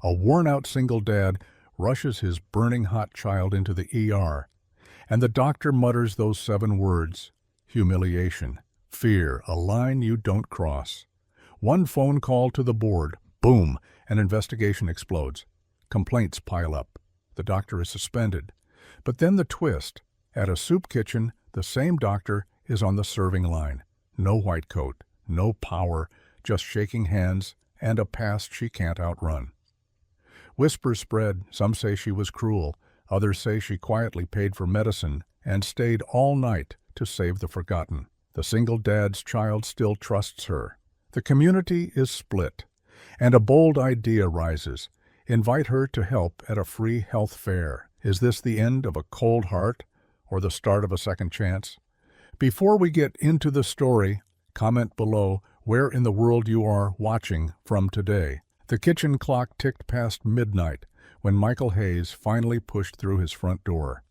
A worn-out single dad rushes his burning hot child into the ER, and the doctor mutters those 7 words: humiliation, fear, a line you don't cross. One phone call to the board, boom, an investigation explodes. Complaints pile up. The doctor is suspended. But then the twist. At a soup kitchen, the same doctor is on the serving line. No white coat, no power, just shaking hands and a past she can't outrun. Whispers spread. Some say she was cruel. Others say she quietly paid for medicine and stayed all night to save the forgotten. The single dad's child still trusts her. The community is split, and a bold idea rises. Invite her to help at a free health fair. Is this the end of a cold heart or the start of a second chance? Before we get into the story, comment below where in the world you are watching from today. The kitchen clock ticked past midnight when Michael Hayes finally pushed through his front door.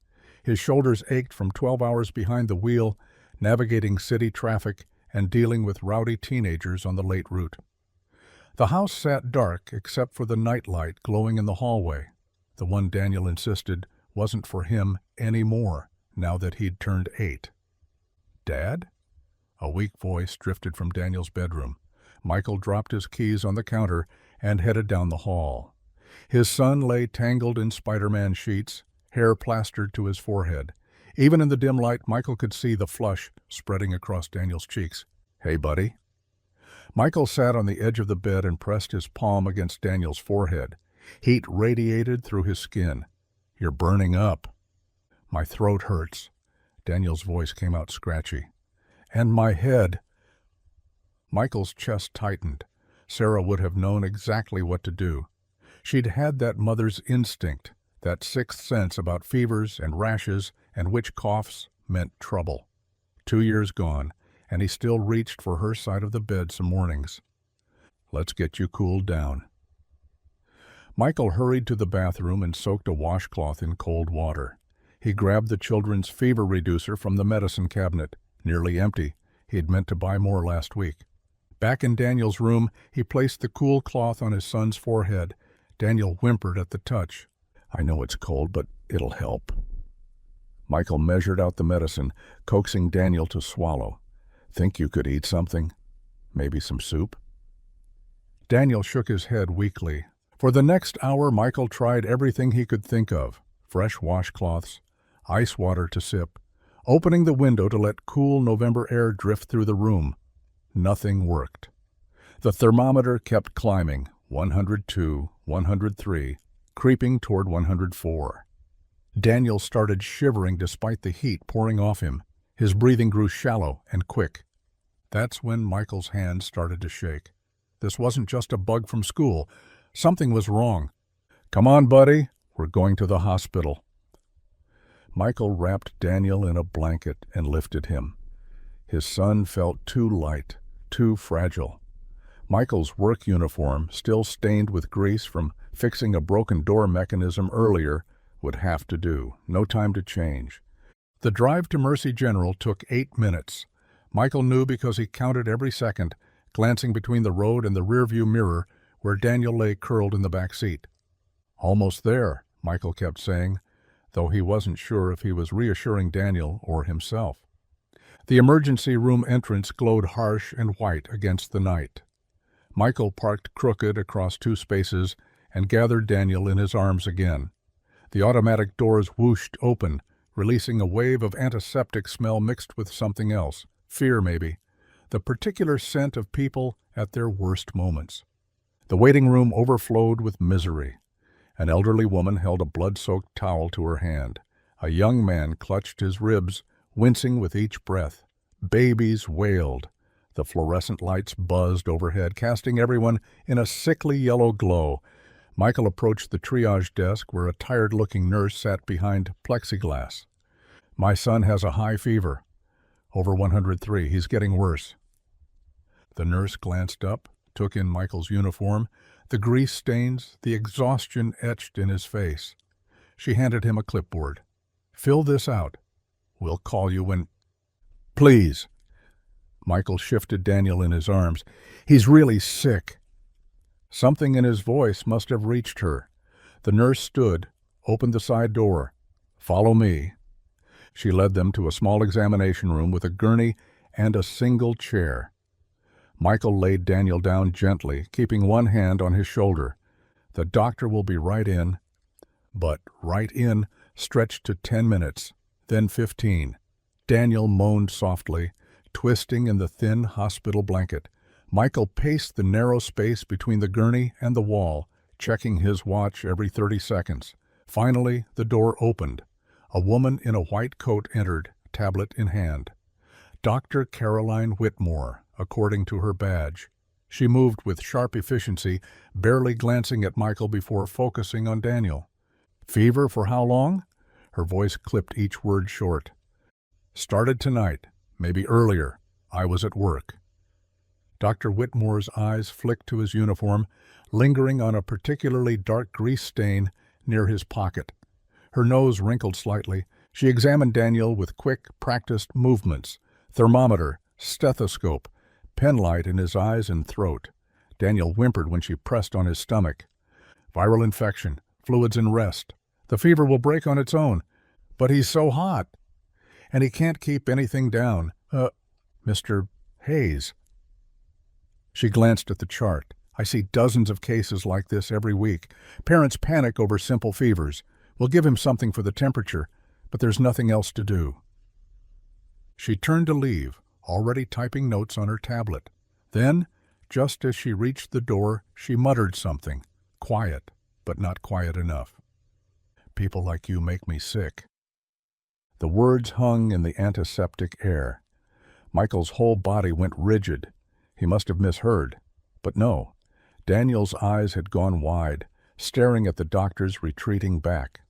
His shoulders ached from 12 hours behind the wheel, navigating city traffic and dealing with rowdy teenagers on the late route. The house sat dark except for the nightlight glowing in the hallway, the one Daniel insisted wasn't for him anymore now that he'd turned 8. "Dad?" A weak voice drifted from Daniel's bedroom. Michael dropped his keys on the counter and headed down the hall. His son lay tangled in Spider-Man sheets, hair plastered to his forehead. Even in the dim light, Michael could see the flush spreading across Daniel's cheeks. "Hey, buddy." Michael sat on the edge of the bed and pressed his palm against Daniel's forehead. Heat radiated through his skin. "You're burning up." "My throat hurts." Daniel's voice came out scratchy. "And my head." Michael's chest tightened. Sarah would have known exactly what to do. She'd had that mother's instinct, that sixth sense about fevers and rashes and which coughs meant trouble. 2 years gone, and he still reached for her side of the bed some mornings. "Let's get you cooled down." Michael hurried to the bathroom and soaked a washcloth in cold water. He grabbed the children's fever reducer from the medicine cabinet, nearly empty. He'd meant to buy more last week. Back in Daniel's room, he placed the cool cloth on his son's forehead. Daniel whimpered at the touch. "I know it's cold, but it'll help." Michael measured out the medicine, coaxing Daniel to swallow. "Think you could eat something? Maybe some soup?" Daniel shook his head weakly. For the next hour, Michael tried everything he could think of. Fresh washcloths, ice water to sip, opening the window to let cool November air drift through the room. Nothing worked. The thermometer kept climbing, 102, 103, creeping toward 104. Daniel started shivering despite the heat pouring off him. His breathing grew shallow and quick. That's when Michael's hands started to shake. This wasn't just a bug from school. Something was wrong. "Come on, buddy. We're going to the hospital." Michael wrapped Daniel in a blanket and lifted him. His son felt too light, too fragile. Michael's work uniform, still stained with grease from fixing a broken door mechanism earlier, would have to do. No time to change. The drive to Mercy General took 8 minutes. Michael knew because he counted every second, glancing between the road and the rearview mirror where Daniel lay curled in the back seat. "Almost there," Michael kept saying, though he wasn't sure if he was reassuring Daniel or himself. The emergency room entrance glowed harsh and white against the night. Michael parked crooked across 2 spaces and gathered Daniel in his arms again. The automatic doors whooshed open, releasing a wave of antiseptic smell mixed with something else, fear maybe, the particular scent of people at their worst moments. The waiting room overflowed with misery. An elderly woman held a blood-soaked towel to her hand. A young man clutched his ribs, wincing with each breath. Babies wailed. The fluorescent lights buzzed overhead, casting everyone in a sickly yellow glow. Michael approached the triage desk where a tired-looking nurse sat behind plexiglass. "My son has a high fever. Over 103. He's getting worse." The nurse glanced up, took in Michael's uniform, the grease stains, the exhaustion etched in his face. She handed him a clipboard. "Fill this out. We'll call you when—" "Please." Michael shifted Daniel in his arms. "He's really sick." Something in his voice must have reached her. The nurse stood, opened the side door. "Follow me." She led them to a small examination room with a gurney and a single chair. Michael laid Daniel down gently, keeping one hand on his shoulder. "The doctor will be right in." But right in stretched to 10 minutes, then 15. Daniel moaned softly, twisting in the thin hospital blanket. Michael paced the narrow space between the gurney and the wall, checking his watch every 30 seconds. Finally, the door opened. A woman in a white coat entered, tablet in hand. Dr. Caroline Whitmore, according to her badge. She moved with sharp efficiency, barely glancing at Michael before focusing on Daniel. "Fever for how long?" Her voice clipped each word short. "Started tonight, maybe earlier. I was at work." Dr. Whitmore's eyes flicked to his uniform, lingering on a particularly dark grease stain near his pocket. Her nose wrinkled slightly. She examined Daniel with quick, practiced movements. Thermometer, stethoscope, penlight in his eyes and throat. Daniel whimpered when she pressed on his stomach. "Viral infection, fluids in rest. The fever will break on its own. But he's so hot. And he can't keep anything down. Mr. Hayes." She glanced at the chart. "I see dozens of cases like this every week. Parents panic over simple fevers. We'll give him something for the temperature, but there's nothing else to do." She turned to leave, already typing notes on her tablet. Then, just as she reached the door, she muttered something, quiet, but not quiet enough. "People like you make me sick." The words hung in the antiseptic air. Michael's whole body went rigid. He must have misheard. But no. Daniel's eyes had gone wide, staring at the doctor's retreating back.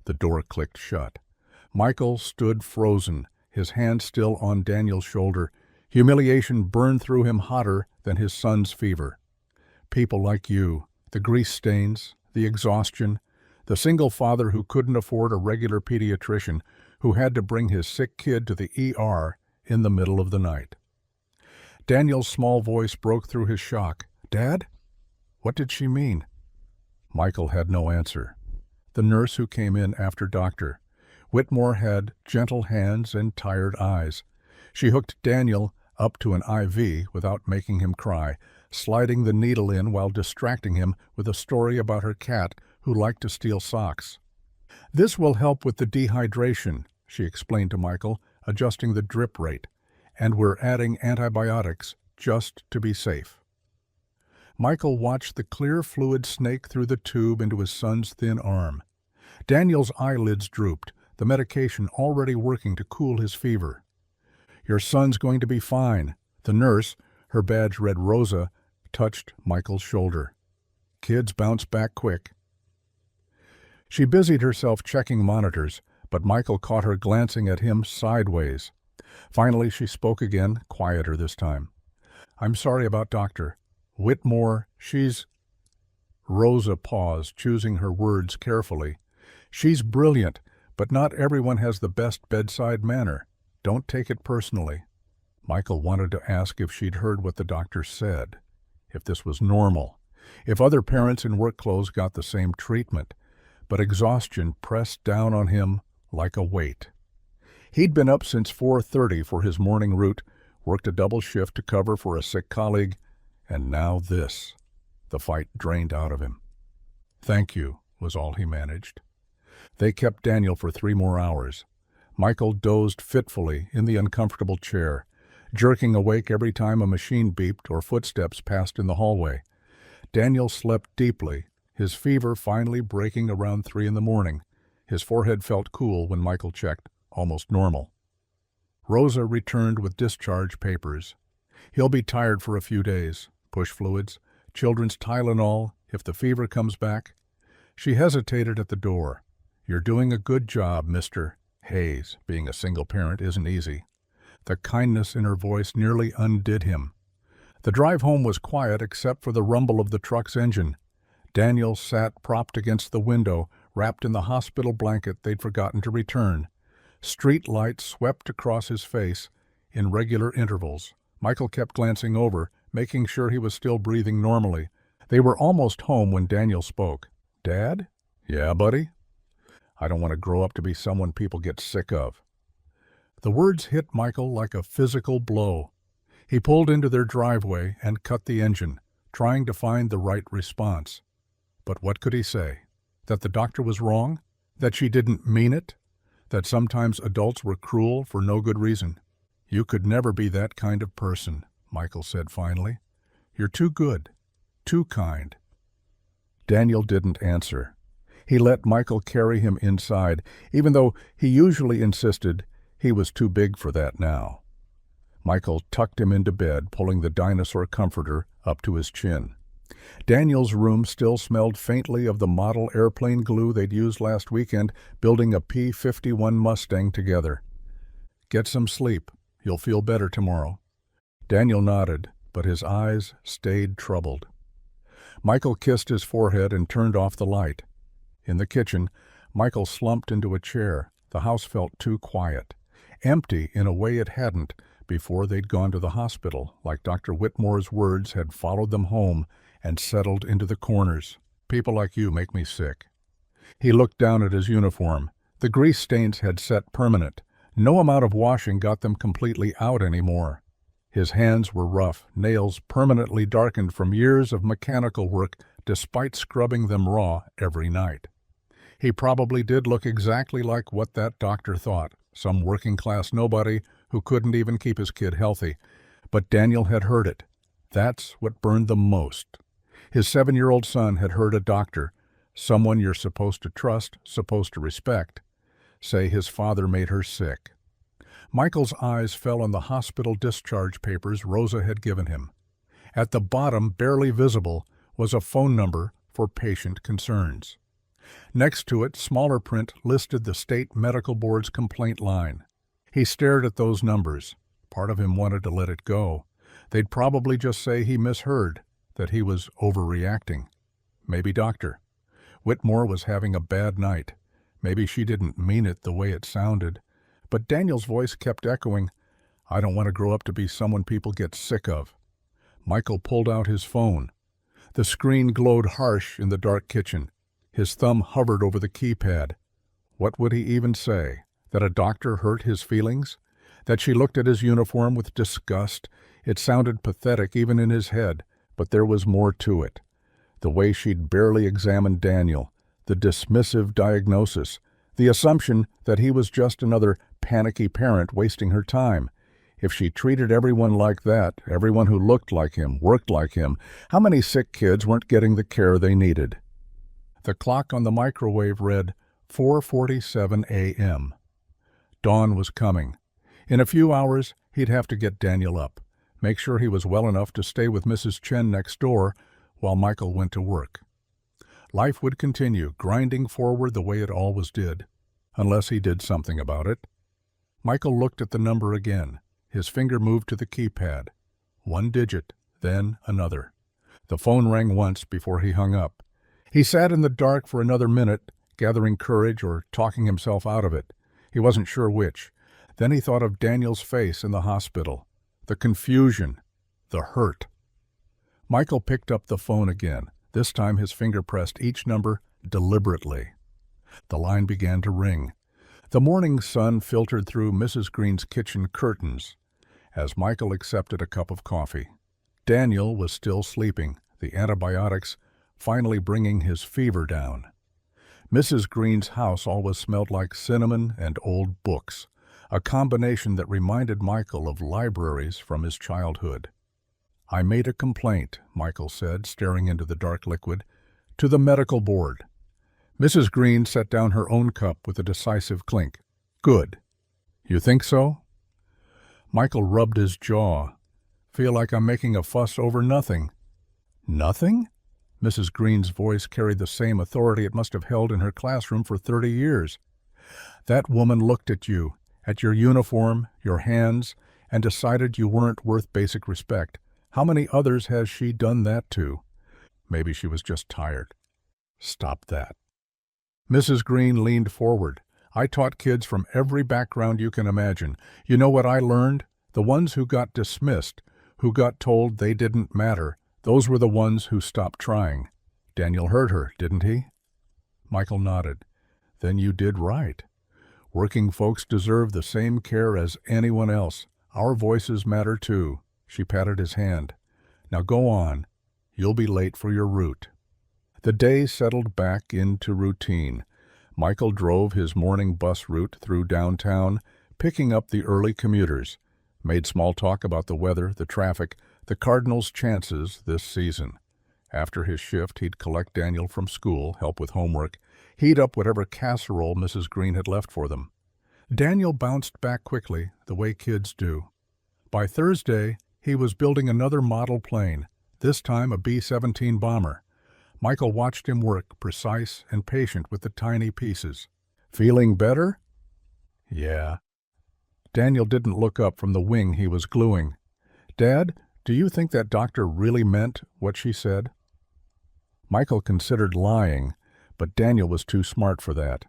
The door clicked shut. Michael stood frozen, his hand still on Daniel's shoulder. Humiliation burned through him hotter than his son's fever. People like you, the grease stains, the exhaustion, the single father who couldn't afford a regular pediatrician, who had to bring his sick kid to the ER in the middle of the night. Daniel's small voice broke through his shock. "Dad? What did she mean?" Michael had no answer. The nurse who came in after Doctor Whitmore had gentle hands and tired eyes. She hooked Daniel up to an IV without making him cry, sliding the needle in while distracting him with a story about her cat who liked to steal socks. "This will help with the dehydration," she explained to Michael, adjusting the drip rate. "And we're adding antibiotics just to be safe." Michael watched the clear fluid snake through the tube into his son's thin arm. Daniel's eyelids drooped, the medication already working to cool his fever. "Your son's going to be fine." The nurse, her badge read Rosa, touched Michael's shoulder. "Kids bounce back quick." She busied herself checking monitors, but Michael caught her glancing at him sideways. Finally, she spoke again, quieter this time. "I'm sorry about Dr. Whitmore. She's—" Rosa paused, choosing her words carefully. "She's brilliant, but not everyone has the best bedside manner. Don't take it personally." Michael wanted to ask if she'd heard what the doctor said, if this was normal, if other parents in work clothes got the same treatment, but exhaustion pressed down on him like a weight. He'd been up since 4:30 for his morning route, worked a double shift to cover for a sick colleague, and now this. The fight drained out of him. "Thank you," was all he managed. They kept Daniel for 3 more hours. Michael dozed fitfully in the uncomfortable chair, jerking awake every time a machine beeped or footsteps passed in the hallway. Daniel slept deeply, his fever finally breaking around 3 in the morning. His forehead felt cool when Michael checked, almost normal. Rosa returned with discharge papers. "He'll be tired for a few days. Push fluids, children's Tylenol, if the fever comes back." She hesitated at the door. "You're doing a good job, Mr. Hayes. Being a single parent isn't easy." The kindness in her voice nearly undid him. The drive home was quiet except for the rumble of the truck's engine. Daniel sat propped against the window, wrapped in the hospital blanket they'd forgotten to return. Street lights swept across his face in regular intervals. Michael kept glancing over, making sure he was still breathing normally. They were almost home when Daniel spoke. "Dad?" "Yeah, buddy?" "I don't want to grow up to be someone people get sick of." The words hit Michael like a physical blow. He pulled into their driveway and cut the engine, trying to find the right response. But what could he say? That the doctor was wrong? That she didn't mean it? That sometimes adults were cruel for no good reason? "You could never be that kind of person," Michael said finally. "You're too good, too kind." Daniel didn't answer. He let Michael carry him inside, even though he usually insisted he was too big for that now. Michael tucked him into bed, pulling the dinosaur comforter up to his chin. Daniel's room still smelled faintly of the model airplane glue they'd used last weekend building a P-51 Mustang together. "Get some sleep. You'll feel better tomorrow." Daniel nodded, but his eyes stayed troubled. Michael kissed his forehead and turned off the light. In the kitchen, Michael slumped into a chair. The house felt too quiet. Empty in a way it hadn't before they'd gone to the hospital, like Dr. Whitmore's words had followed them home and settled into the corners. "People like you make me sick." He looked down at his uniform. The grease stains had set permanent. No amount of washing got them completely out anymore. His hands were rough, nails permanently darkened from years of mechanical work despite scrubbing them raw every night. He probably did look exactly like what that doctor thought, some working-class nobody who couldn't even keep his kid healthy. But Daniel had heard it. That's what burned them most. His 7-year-old son had heard a doctor, someone you're supposed to trust, supposed to respect, say his father made her sick. Michael's eyes fell on the hospital discharge papers Rosa had given him. At the bottom, barely visible, was a phone number for patient concerns. Next to it, smaller print listed the state medical board's complaint line. He stared at those numbers. Part of him wanted to let it go. They'd probably just say he misheard, that he was overreacting. Maybe doctor. Whitmore was having a bad night. Maybe she didn't mean it the way it sounded. But Daniel's voice kept echoing, "I don't want to grow up to be someone people get sick of." Michael pulled out his phone. The screen glowed harsh in the dark kitchen. His thumb hovered over the keypad. What would he even say? That a doctor hurt his feelings? That she looked at his uniform with disgust? It sounded pathetic even in his head, but there was more to it. The way she'd barely examined Daniel, the dismissive diagnosis, the assumption that he was just another panicky parent wasting her time. If she treated everyone like that, everyone who looked like him, worked like him, how many sick kids weren't getting the care they needed? The clock on the microwave read 4:47 a.m. Dawn was coming. In a few hours, he'd have to get Daniel up, make sure he was well enough to stay with Mrs. Chen next door while Michael went to work. Life would continue, grinding forward the way it always did, unless he did something about it. Michael looked at the number again. His finger moved to the keypad. One digit, then another. The phone rang once before he hung up. He sat in the dark for another minute, gathering courage or talking himself out of it. He wasn't sure which. Then he thought of Daniel's face in the hospital. The confusion. The hurt. Michael picked up the phone again. This time his finger pressed each number deliberately. The line began to ring. The morning sun filtered through Mrs. Green's kitchen curtains as Michael accepted a cup of coffee. Daniel was still sleeping, the antibiotics finally bringing his fever down. Mrs. Green's house always smelled like cinnamon and old books, a combination that reminded Michael of libraries from his childhood. "I made a complaint," Michael said, staring into the dark liquid, "to the medical board." Mrs. Green set down her own cup with a decisive clink. "Good. You think so?" Michael rubbed his jaw. "Feel like I'm making a fuss over nothing." "Nothing?" Mrs. Green's voice carried the same authority it must have held in her classroom for 30 years. "That woman looked at you, at your uniform, your hands, and decided you weren't worth basic respect. How many others has she done that to? Maybe she was just tired." "Stop that." Mrs. Green leaned forward. "I taught kids from every background you can imagine. You know what I learned? The ones who got dismissed, who got told they didn't matter, Those were the ones who stopped trying. Daniel hurt her, didn't he? Michael nodded. Then you did right. Working folks deserve the same care as anyone else. Our voices matter too. She patted his hand. Now go on. You'll be late for your route. The day settled back into routine. Michael drove his morning bus route through downtown, picking up the early commuters, made small talk about the weather, the traffic, the Cardinals' chances this season. After his shift, he'd collect Daniel from school, help with homework, heat up whatever casserole Mrs. Green had left for them. Daniel bounced back quickly, the way kids do. By Thursday, he was building another model plane, this time a B-17 bomber. Michael watched him work, precise and patient with the tiny pieces. Feeling better? Yeah. Daniel didn't look up from the wing he was gluing. Dad, do you think that doctor really meant what she said? Michael considered lying, but Daniel was too smart for that.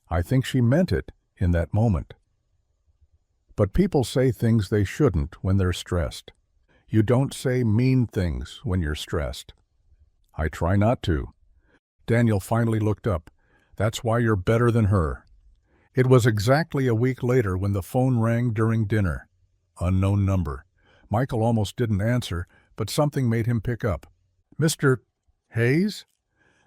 I think she meant it in that moment. But people say things they shouldn't when they're stressed. You don't say mean things when you're stressed. I try not to. Daniel finally looked up. That's why you're better than her. It was exactly a week later when the phone rang during dinner. Unknown number. Michael almost didn't answer, but something made him pick up. Mr. Hayes?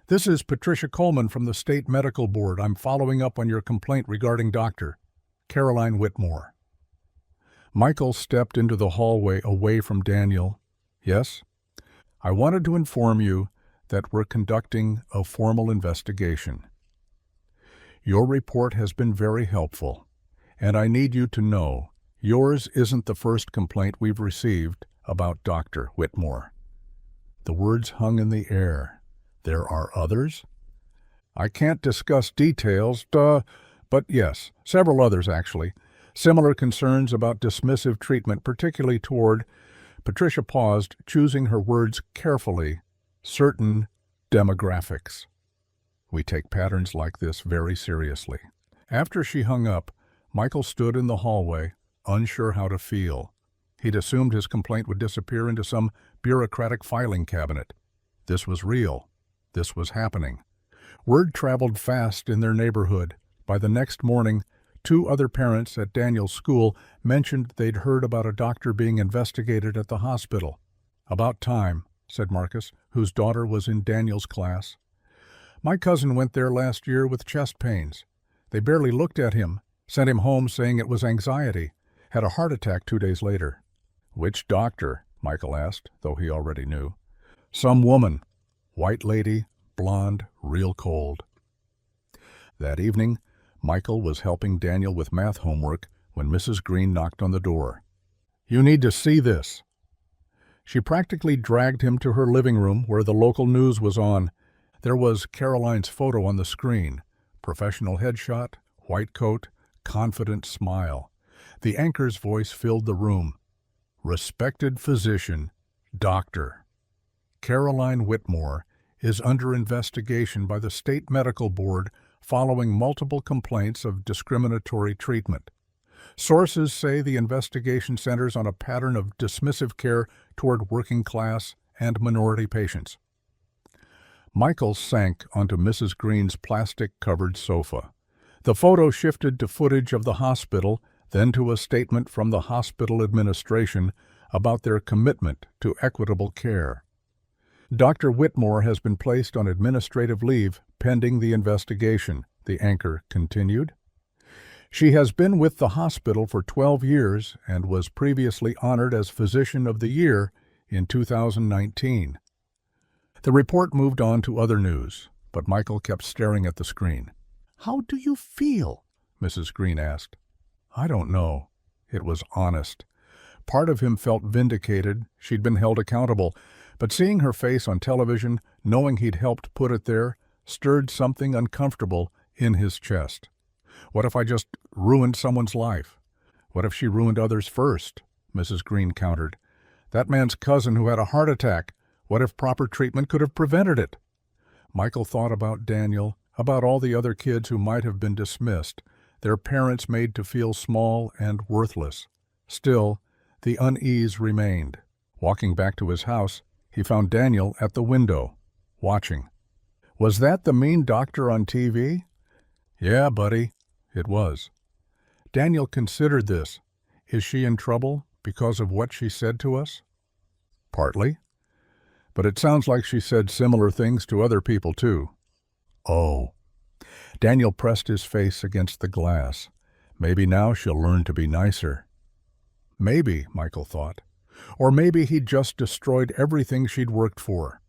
This is Patricia Coleman from the State Medical Board. I'm following up on your complaint regarding Dr. Caroline Whitmore. Michael stepped into the hallway away from Daniel. Yes? I wanted to inform you that we're conducting a formal investigation. Your report has been very helpful, and I need you to know yours isn't the first complaint we've received about Dr. Whitmore. The words hung in the air. There are others? I can't discuss details, but yes, several others actually. Similar concerns about dismissive treatment, particularly toward, Patricia paused, choosing her words carefully, certain demographics. We take patterns like this very seriously. After she hung up, Michael stood in the hallway, unsure how to feel. He'd assumed his complaint would disappear into some bureaucratic filing cabinet. This was real. This was happening. Word traveled fast in their neighborhood. By the next morning, 2 other parents at Daniel's school mentioned they'd heard about a doctor being investigated at the hospital. About time, said Marcus, whose daughter was in Daniel's class. My cousin went there last year with chest pains. They barely looked at him, sent him home saying it was anxiety, had a heart attack 2 days later. Which doctor? Michael asked, though he already knew. Some woman. White lady, blonde, real cold. That evening, Michael was helping Daniel with math homework when Mrs. Green knocked on the door. You need to see this. She practically dragged him to her living room where the local news was on. There was Caroline's photo on the screen. Professional headshot, white coat, confident smile. The anchor's voice filled the room. Respected physician, doctor. Caroline Whitmore is under investigation by the State Medical Board following multiple complaints of discriminatory treatment. Sources say the investigation centers on a pattern of dismissive care toward working class and minority patients. Michael sank onto Mrs. Green's plastic-covered sofa. The photo shifted to footage of the hospital, then to a statement from the hospital administration about their commitment to equitable care. Dr. Whitmore has been placed on administrative leave pending the investigation, the anchor continued. She has been with the hospital for 12 years and was previously honored as Physician of the Year in 2019. The report moved on to other news, but Michael kept staring at the screen. How do you feel? Mrs. Green asked. I don't know. It was honest. Part of him felt vindicated. She'd been held accountable. But seeing her face on television, knowing he'd helped put it there, stirred something uncomfortable in his chest. What if I just ruined someone's life? What if she ruined others first? Mrs. Green countered. That man's cousin who had a heart attack. What if proper treatment could have prevented it? Michael thought about Daniel, about all the other kids who might have been dismissed, their parents made to feel small and worthless. Still, the unease remained. Walking back to his house, He found Daniel at the window, watching. "Was that the mean doctor on TV?" "Yeah, buddy, it was." Daniel considered this. Is she in trouble because of what she said to us? Partly. But it sounds like she said similar things to other people, too. Oh. Daniel pressed his face against the glass. Maybe now she'll learn to be nicer. Maybe, Michael thought. Or maybe he'd just destroyed everything she'd worked for.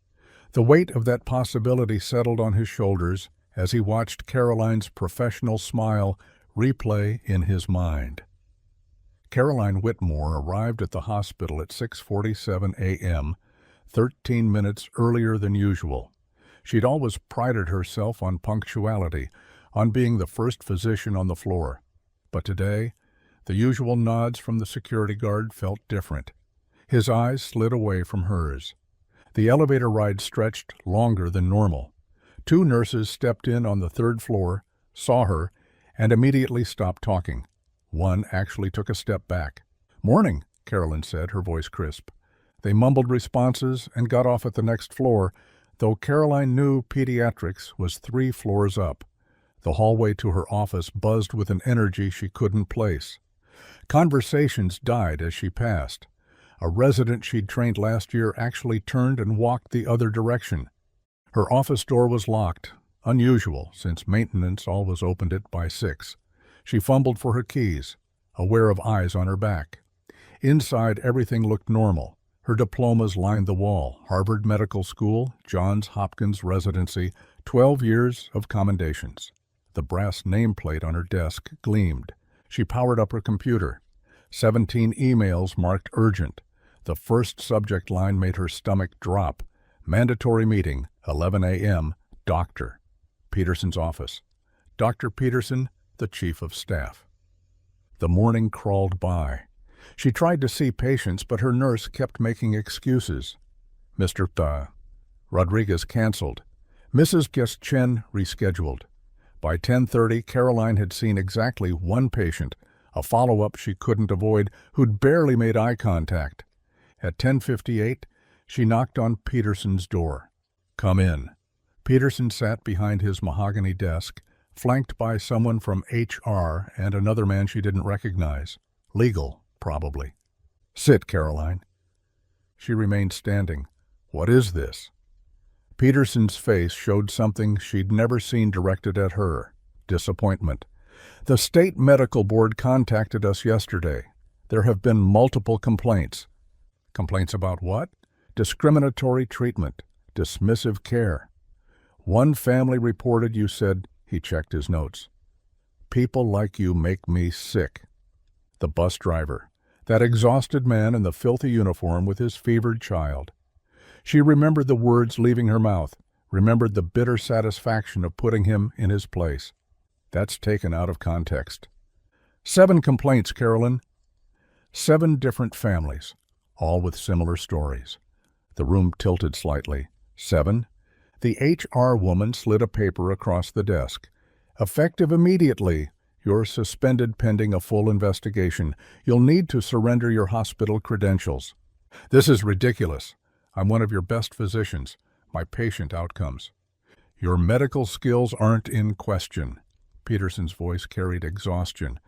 The weight of that possibility settled on his shoulders as he watched Caroline's professional smile replay in his mind. Caroline Whitmore arrived at the hospital at 6:47 a.m., 13 minutes earlier than usual. She'd always prided herself on punctuality, on being the first physician on the floor. But today, the usual nods from the security guard felt different. His eyes slid away from hers. The elevator ride stretched longer than normal. 2 nurses stepped in on the 3rd floor, saw her, and immediately stopped talking. One actually took a step back. "Morning," Caroline said, her voice crisp. They mumbled responses and got off at the next floor, though Caroline knew pediatrics was 3 floors up. The hallway to her office buzzed with an energy she couldn't place. Conversations died as she passed. A resident she'd trained last year actually turned and walked the other direction. Her office door was locked, unusual since maintenance always opened it by 6. She fumbled for her keys, aware of eyes on her back. Inside, everything looked normal. Her diplomas lined the wall: Harvard Medical School, Johns Hopkins residency, 12 years of commendations. The brass nameplate on her desk gleamed. She powered up her computer. 17 emails marked urgent. The first subject line made her stomach drop. Mandatory meeting, 11 a.m., Doctor. Peterson's office. Dr. Peterson, the Chief of Staff. The morning crawled by. She tried to see patients, but her nurse kept making excuses. Mr. Rodriguez canceled. Mrs. Gueschen rescheduled. By 10:30, Caroline had seen exactly 1 patient, a follow-up she couldn't avoid, who'd barely made eye contact. At 10:58, she knocked on Peterson's door. "Come in." Peterson sat behind his mahogany desk, flanked by someone from HR and another man she didn't recognize. Legal, probably. "Sit, Caroline." She remained standing. "What is this?" Peterson's face showed something she'd never seen directed at her: disappointment. "The State Medical Board contacted us yesterday. There have been multiple complaints." "Complaints about what?" "Discriminatory treatment, dismissive care. One family reported you said," he checked his notes, "people like you make me sick." The bus driver, that exhausted man in the filthy uniform with his fevered child. She remembered the words leaving her mouth, remembered the bitter satisfaction of putting him in his place. That's taken out of context. 7 complaints, Carolyn. 7 different families, all with similar stories. The room tilted slightly. 7. The HR woman slid a paper across the desk. "Effective immediately. You're suspended pending a full investigation. You'll need to surrender your hospital credentials." "This is ridiculous. I'm one of your best physicians. My patient outcomes." "Your medical skills aren't in question." Peterson's voice carried exhaustion.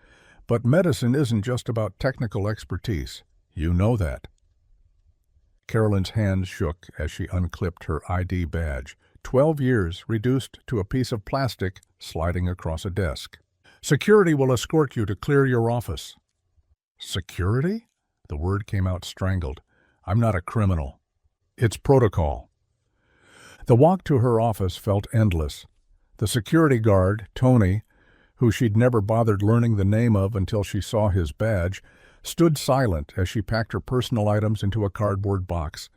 "But medicine isn't just about technical expertise. You know that." Carolyn's hands shook as she unclipped her ID badge. 12 years reduced to a piece of plastic sliding across a desk. "Security will escort you to clear your office." "Security?" The word came out strangled. "I'm not a criminal." "It's protocol." The walk to her office felt endless. The security guard, Tony, who she'd never bothered learning the name of until she saw his badge, stood silent as she packed her personal items into a cardboard box.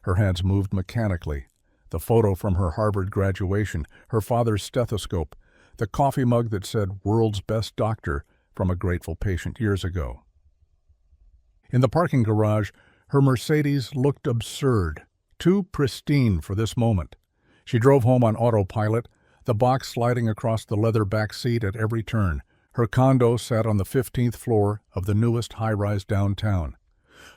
Her hands moved mechanically. The photo from her Harvard graduation, her father's stethoscope, the coffee mug that said "World's Best Doctor" from a grateful patient years ago. In the parking garage, her Mercedes looked absurd, too pristine for this moment. She drove home on autopilot, the box sliding across the leather back seat at every turn. Her condo sat on the 15th floor of the newest high-rise downtown.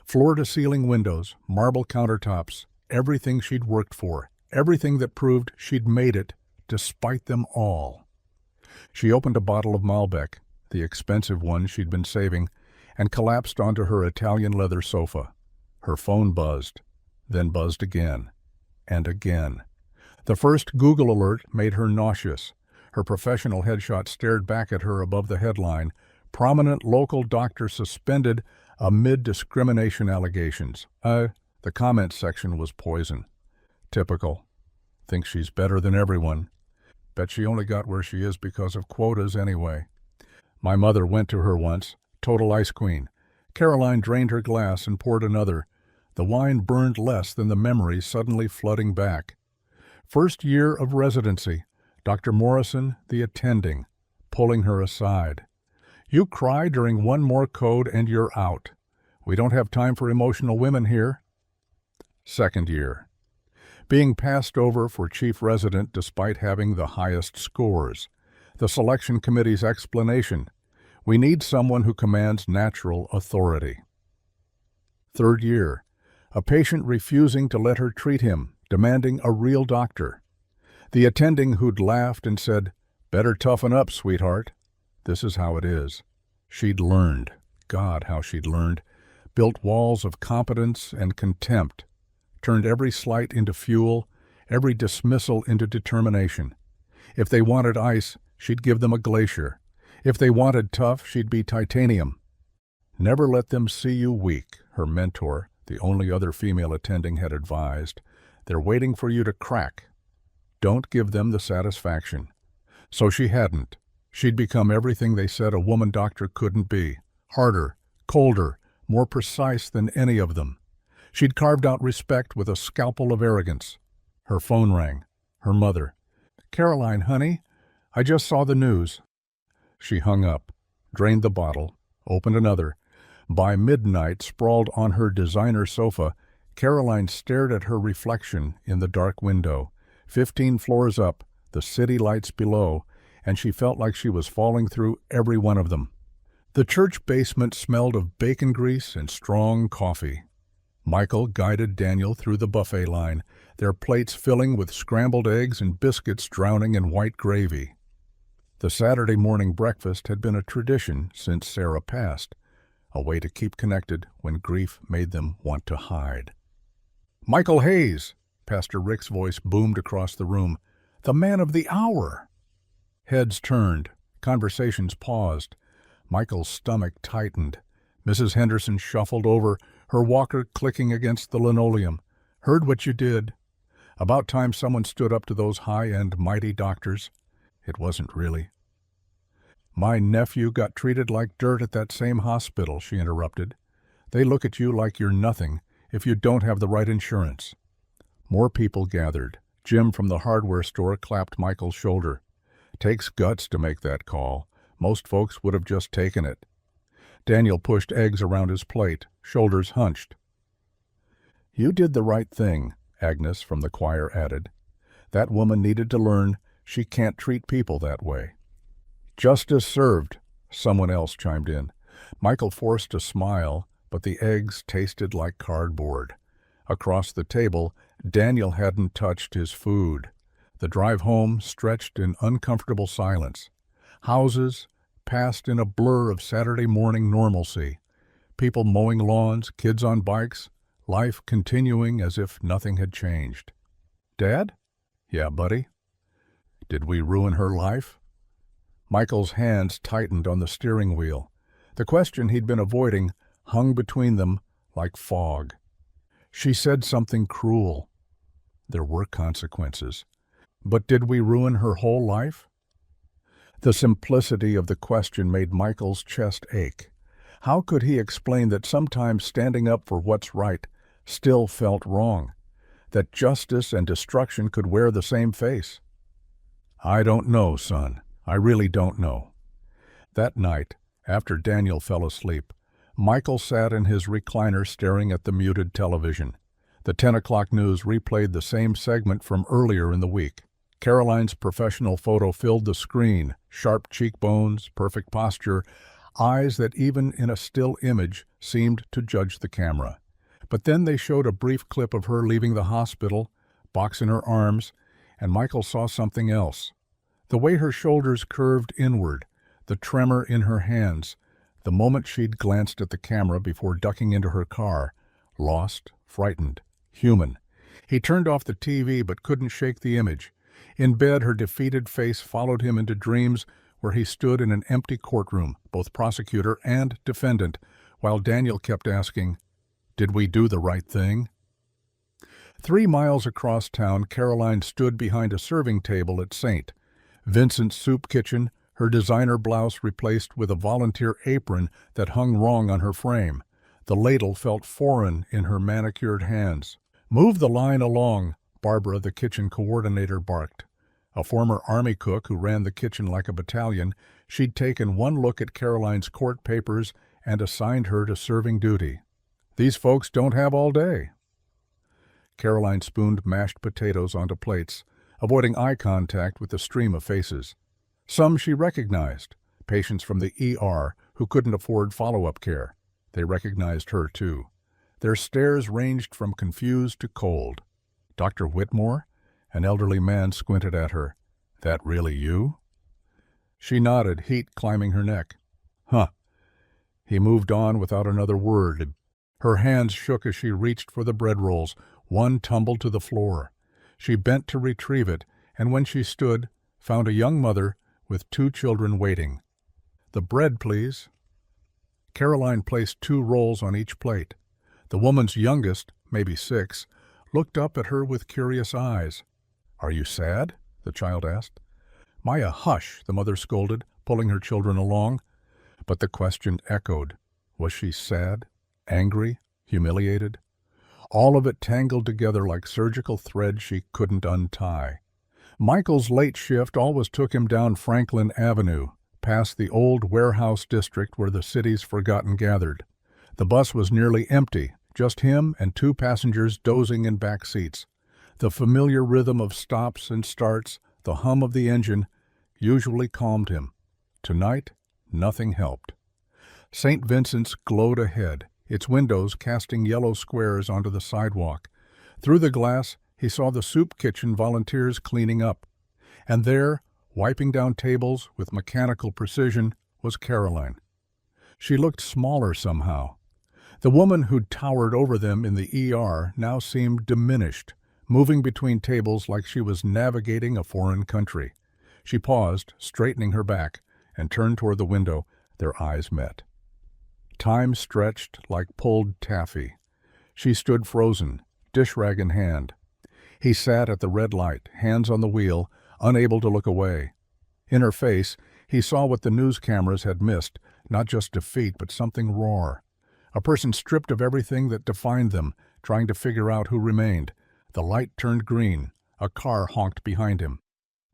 Floor-to-ceiling windows, marble countertops, everything she'd worked for, everything that proved she'd made it, despite them all. She opened a bottle of Malbec, the expensive one she'd been saving, and collapsed onto her Italian leather sofa. Her phone buzzed, then buzzed again, and again. The first Google alert made her nauseous. Her professional headshot stared back at her above the headline, "Prominent local doctor suspended amid discrimination allegations." The comment section was poison. Typical. Thinks she's better than everyone. Bet she only got where she is because of quotas anyway. My mother went to her once, total ice queen. Caroline drained her glass and poured another. The wine burned less than the memories suddenly flooding back. First year of residency, Dr. Morrison, the attending, pulling her aside. "You cry during one more code and you're out. We don't have time for emotional women here." Second year. Being passed over for chief resident despite having the highest scores. The selection committee's explanation: "We need someone who commands natural authority." Third year. A patient refusing to let her treat him, demanding a real doctor. The attending who'd laughed and said, "Better toughen up, sweetheart. This is how it is." She'd learned. God, how she'd learned. Built walls of competence and contempt. Turned every slight into fuel, every dismissal into determination. If they wanted ice, she'd give them a glacier. If they wanted tough, she'd be titanium. "Never let them see you weak," her mentor, the only other female attending, had advised. "They're waiting for you to crack. Don't give them the satisfaction." So she hadn't. She'd become everything they said a woman doctor couldn't be. Harder, colder, more precise than any of them. She'd carved out respect with a scalpel of arrogance. Her phone rang. Her mother. "Caroline, honey, I just saw the news." She hung up, drained the bottle, opened another. By midnight, sprawled on her designer sofa, Caroline stared at her reflection in the dark window. 15 floors up, the city lights below, and she felt like she was falling through every one of them. The church basement smelled of bacon grease and strong coffee. Michael guided Daniel through the buffet line, their plates filling with scrambled eggs and biscuits drowning in white gravy. The Saturday morning breakfast had been a tradition since Sarah passed, a way to keep connected when grief made them want to hide. "Michael Hayes!" Pastor Rick's voice boomed across the room. "The man of the hour!" Heads turned. Conversations paused. Michael's stomach tightened. Mrs. Henderson shuffled over, her walker clicking against the linoleum. "Heard what you did. About time someone stood up to those high-end mighty doctors." It wasn't really. "My nephew got treated like dirt at that same hospital," she interrupted. "They look at you like you're nothing if you don't have the right insurance." More people gathered. Jim from the hardware store clapped Michael's shoulder. "Takes guts to make that call. Most folks would have just taken it." Daniel pushed eggs around his plate, shoulders hunched. "You did the right thing," Agnes from the choir added. "That woman needed to learn she can't treat people that way." "Justice served," someone else chimed in. Michael forced a smile, but the eggs tasted like cardboard. Across the table, Daniel hadn't touched his food. The drive home stretched in uncomfortable silence. Houses passed in a blur of Saturday morning normalcy. People mowing lawns, kids on bikes, life continuing as if nothing had changed. "Dad?" "Yeah, buddy." "Did we ruin her life?" Michael's hands tightened on the steering wheel. The question he'd been avoiding hung between them like fog. "She said something cruel." There were consequences. But did we ruin her whole life? The simplicity of the question made Michael's chest ache. How could he explain that sometimes standing up for what's right still felt wrong? That justice and destruction could wear the same face? "I don't know, son. I really don't know." That night, after Daniel fell asleep, Michael sat in his recliner staring at the muted television. The 10 o'clock news replayed the same segment from earlier in the week. Caroline's professional photo filled the screen, sharp cheekbones, perfect posture, eyes that even in a still image seemed to judge the camera. But then they showed a brief clip of her leaving the hospital, box in her arms, and Michael saw something else. The way her shoulders curved inward, the tremor in her hands, the moment she'd glanced at the camera before ducking into her car, lost, frightened, human. He turned off the TV but couldn't shake the image. In bed, her defeated face followed him into dreams where he stood in an empty courtroom, both prosecutor and defendant, while Daniel kept asking, "Did we do the right thing?" 3 miles across town, Caroline stood behind a serving table at St. Vincent's Soup Kitchen, her designer blouse replaced with a volunteer apron that hung wrong on her frame. The ladle felt foreign in her manicured hands. "Move the line along," Barbara, the kitchen coordinator, barked. A former Army cook who ran the kitchen like a battalion, she'd taken one look at Caroline's court papers and assigned her to serving duty. "These folks don't have all day." Caroline spooned mashed potatoes onto plates, avoiding eye contact with the stream of faces. Some she recognized, patients from the ER who couldn't afford follow-up care. They recognized her, too. Their stares ranged from confused to cold. "Dr. Whitmore?" An elderly man squinted at her. "That really you?" She nodded, heat climbing her neck. "Huh." He moved on without another word. Her hands shook as she reached for the bread rolls. One tumbled to the floor. She bent to retrieve it, and when she stood, found a young mother with 2 children waiting. "The bread, please." Caroline placed 2 rolls on each plate. The woman's youngest, maybe 6, looked up at her with curious eyes. "Are you sad?" the child asked. "Maya, hush," the mother scolded, pulling her children along. But the question echoed. Was she sad, angry, humiliated? All of it tangled together like surgical thread she couldn't untie. Michael's late shift always took him down Franklin Avenue, past the old warehouse district where the city's forgotten gathered. The bus was nearly empty, just him and 2 passengers dozing in back seats. The familiar rhythm of stops and starts, the hum of the engine, usually calmed him. Tonight, nothing helped. St. Vincent's glowed ahead, its windows casting yellow squares onto the sidewalk. Through the glass, he saw the soup kitchen volunteers cleaning up. And there, wiping down tables with mechanical precision, was Caroline. She looked smaller somehow. The woman who'd towered over them in the ER now seemed diminished, moving between tables like she was navigating a foreign country. She paused, straightening her back, and turned toward the window. Their eyes met. Time stretched like pulled taffy. She stood frozen, dish rag in hand. He sat at the red light, hands on the wheel, unable to look away. In her face, he saw what the news cameras had missed, not just defeat, but something raw. A person stripped of everything that defined them, trying to figure out who remained. The light turned green. A car honked behind him.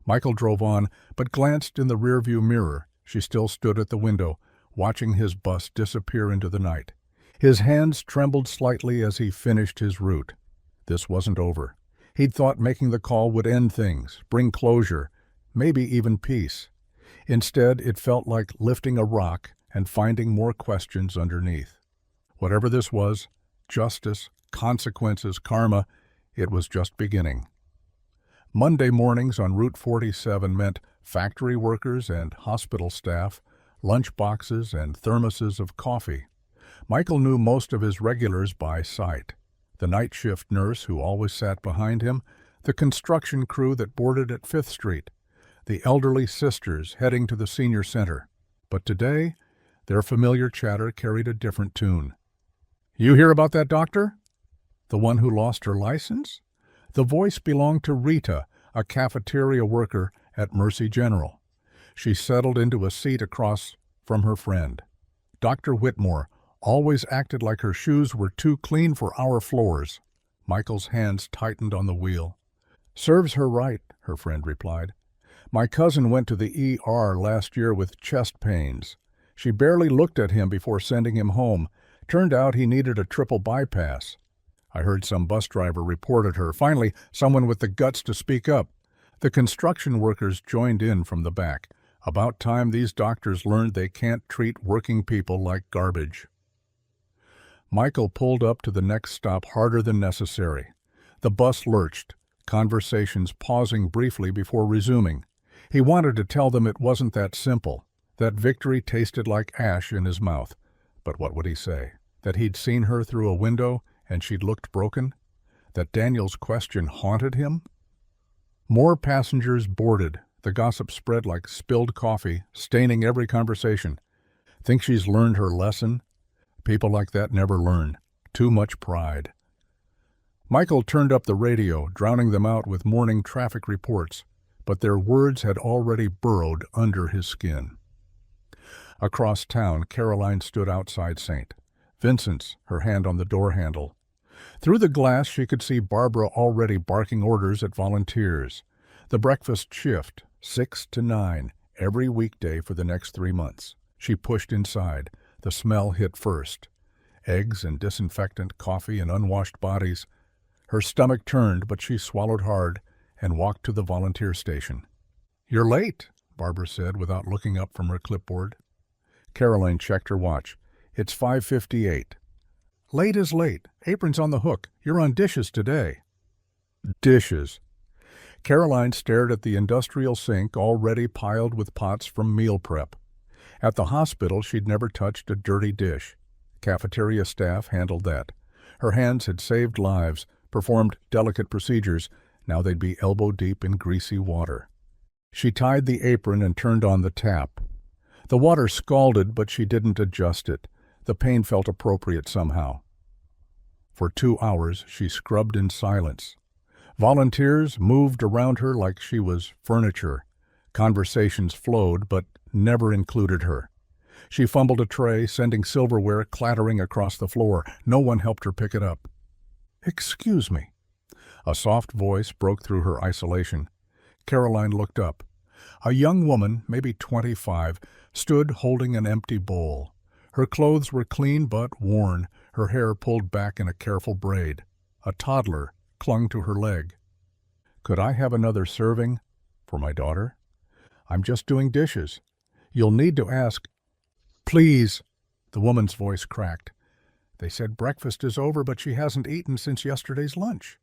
Michael drove on, but glanced in the rearview mirror. She still stood at the window, watching his bus disappear into the night. His hands trembled slightly as he finished his route. This wasn't over. He'd thought making the call would end things, bring closure, maybe even peace. Instead, it felt like lifting a rock and finding more questions underneath. Whatever this was, justice, consequences, karma, it was just beginning. Monday mornings on Route 47 meant factory workers and hospital staff, lunch boxes and thermoses of coffee. Michael knew most of his regulars by sight. The night shift nurse who always sat behind him, the construction crew that boarded at 5th Street, the elderly sisters heading to the senior center. But today, their familiar chatter carried a different tune. "You hear about that doctor? The one who lost her license?" The voice belonged to Rita, a cafeteria worker at Mercy General. She settled into a seat across from her friend. "Dr. Whitmore always acted like her shoes were too clean for our floors." Michael's hands tightened on the wheel. "Serves her right," her friend replied. "My cousin went to the ER last year with chest pains. She barely looked at him before sending him home. Turned out he needed a triple bypass. I heard some bus driver reported her. Finally, someone with the guts to speak up. The construction workers joined in from the back. About time these doctors learned they can't treat working people like garbage." Michael pulled up to the next stop harder than necessary. The bus lurched, conversations pausing briefly before resuming. He wanted to tell them it wasn't that simple, that victory tasted like ash in his mouth. But what would he say? That he'd seen her through a window and she'd looked broken? That Daniel's question haunted him? More passengers boarded. The gossip spread like spilled coffee, staining every conversation. Think she's learned her lesson? People like that never learn. Too much pride. Michael turned up the radio, drowning them out with morning traffic reports, but their words had already burrowed under his skin. Across town, Caroline stood outside St. Vincent's, her hand on the door handle. Through the glass she could see Barbara already barking orders at volunteers. The breakfast shift, 6 to 9, every weekday for the next 3 months. She pushed inside. The smell hit first. Eggs and disinfectant, coffee and unwashed bodies. Her stomach turned, but she swallowed hard and walked to the volunteer station. "You're late," Barbara said without looking up from her clipboard. Caroline checked her watch. "It's 5:58. "Late is late. Apron's on the hook. You're on dishes today." Dishes. Caroline stared at the industrial sink already piled with pots from meal prep. At the hospital, she'd never touched a dirty dish. Cafeteria staff handled that. Her hands had saved lives, performed delicate procedures. Now they'd be elbow-deep in greasy water. She tied the apron and turned on the tap. The water scalded, but she didn't adjust it. The pain felt appropriate somehow. For 2 hours, she scrubbed in silence. Volunteers moved around her like she was furniture. Conversations flowed, but never included her. She fumbled a tray, sending silverware clattering across the floor. No one helped her pick it up. "Excuse me." A soft voice broke through her isolation. Caroline looked up. A young woman, maybe 25, stood holding an empty bowl. Her clothes were clean but worn, her hair pulled back in a careful braid. A toddler clung to her leg. "Could I have another serving?" "For my daughter?" "I'm just doing dishes." "You'll need to ask." "Please." The woman's voice cracked. "They said breakfast is over, but she hasn't eaten since yesterday's lunch."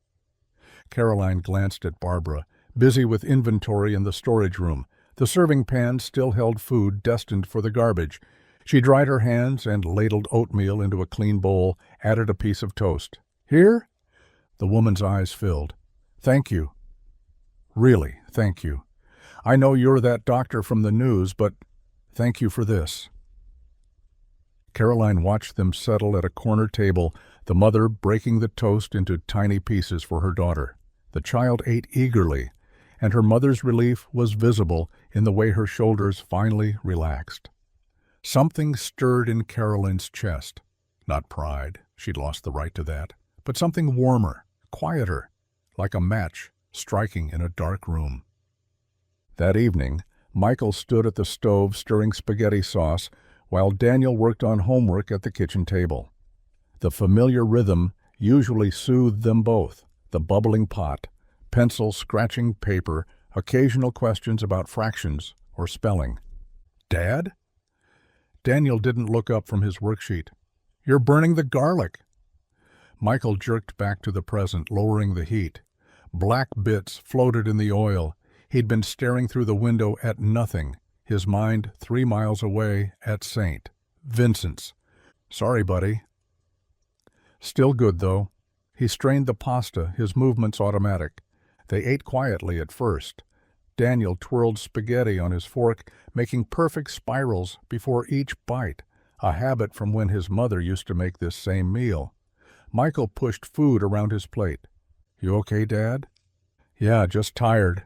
Caroline glanced at Barbara, busy with inventory in the storage room. The serving pan still held food destined for the garbage. She dried her hands and ladled oatmeal into a clean bowl, added a piece of toast. "Here?" The woman's eyes filled. "Thank you. Really, thank you. I know you're that doctor from the news, but thank you for this." Caroline watched them settle at a corner table, the mother breaking the toast into tiny pieces for her daughter. The child ate eagerly, and her mother's relief was visible in the way her shoulders finally relaxed. Something stirred in Caroline's chest. Not pride, she'd lost the right to that, but something warmer, quieter, like a match striking in a dark room. That evening, Michael stood at the stove stirring spaghetti sauce while Daniel worked on homework at the kitchen table. The familiar rhythm usually soothed them both, the bubbling pot, pencil scratching paper, occasional questions about fractions or spelling. "Dad?" Daniel didn't look up from his worksheet. "You're burning the garlic." Michael jerked back to the present, lowering the heat. Black bits floated in the oil. He'd been staring through the window at nothing, his mind 3 miles away at St. Vincent's. "Sorry, buddy." Still good, though. He strained the pasta, his movements automatic. They ate quietly at first. Daniel twirled spaghetti on his fork, making perfect spirals before each bite, a habit from when his mother used to make this same meal. Michael pushed food around his plate. "You okay, Dad?" "Yeah, just tired."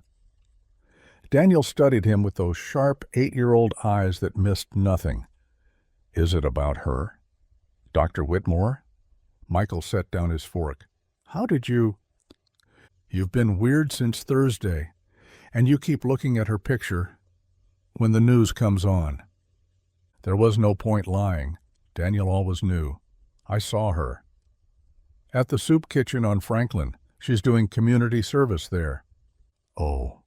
Daniel studied him with those sharp 8-year-old eyes that missed nothing. "Is it about her?" "Dr. Whitmore?" Michael set down his fork. "How did you—" "You've been weird since Thursday, and you keep looking at her picture when the news comes on." There was no point lying. Daniel always knew. "I saw her." "At the soup kitchen on Franklin. She's doing community service there." "Oh."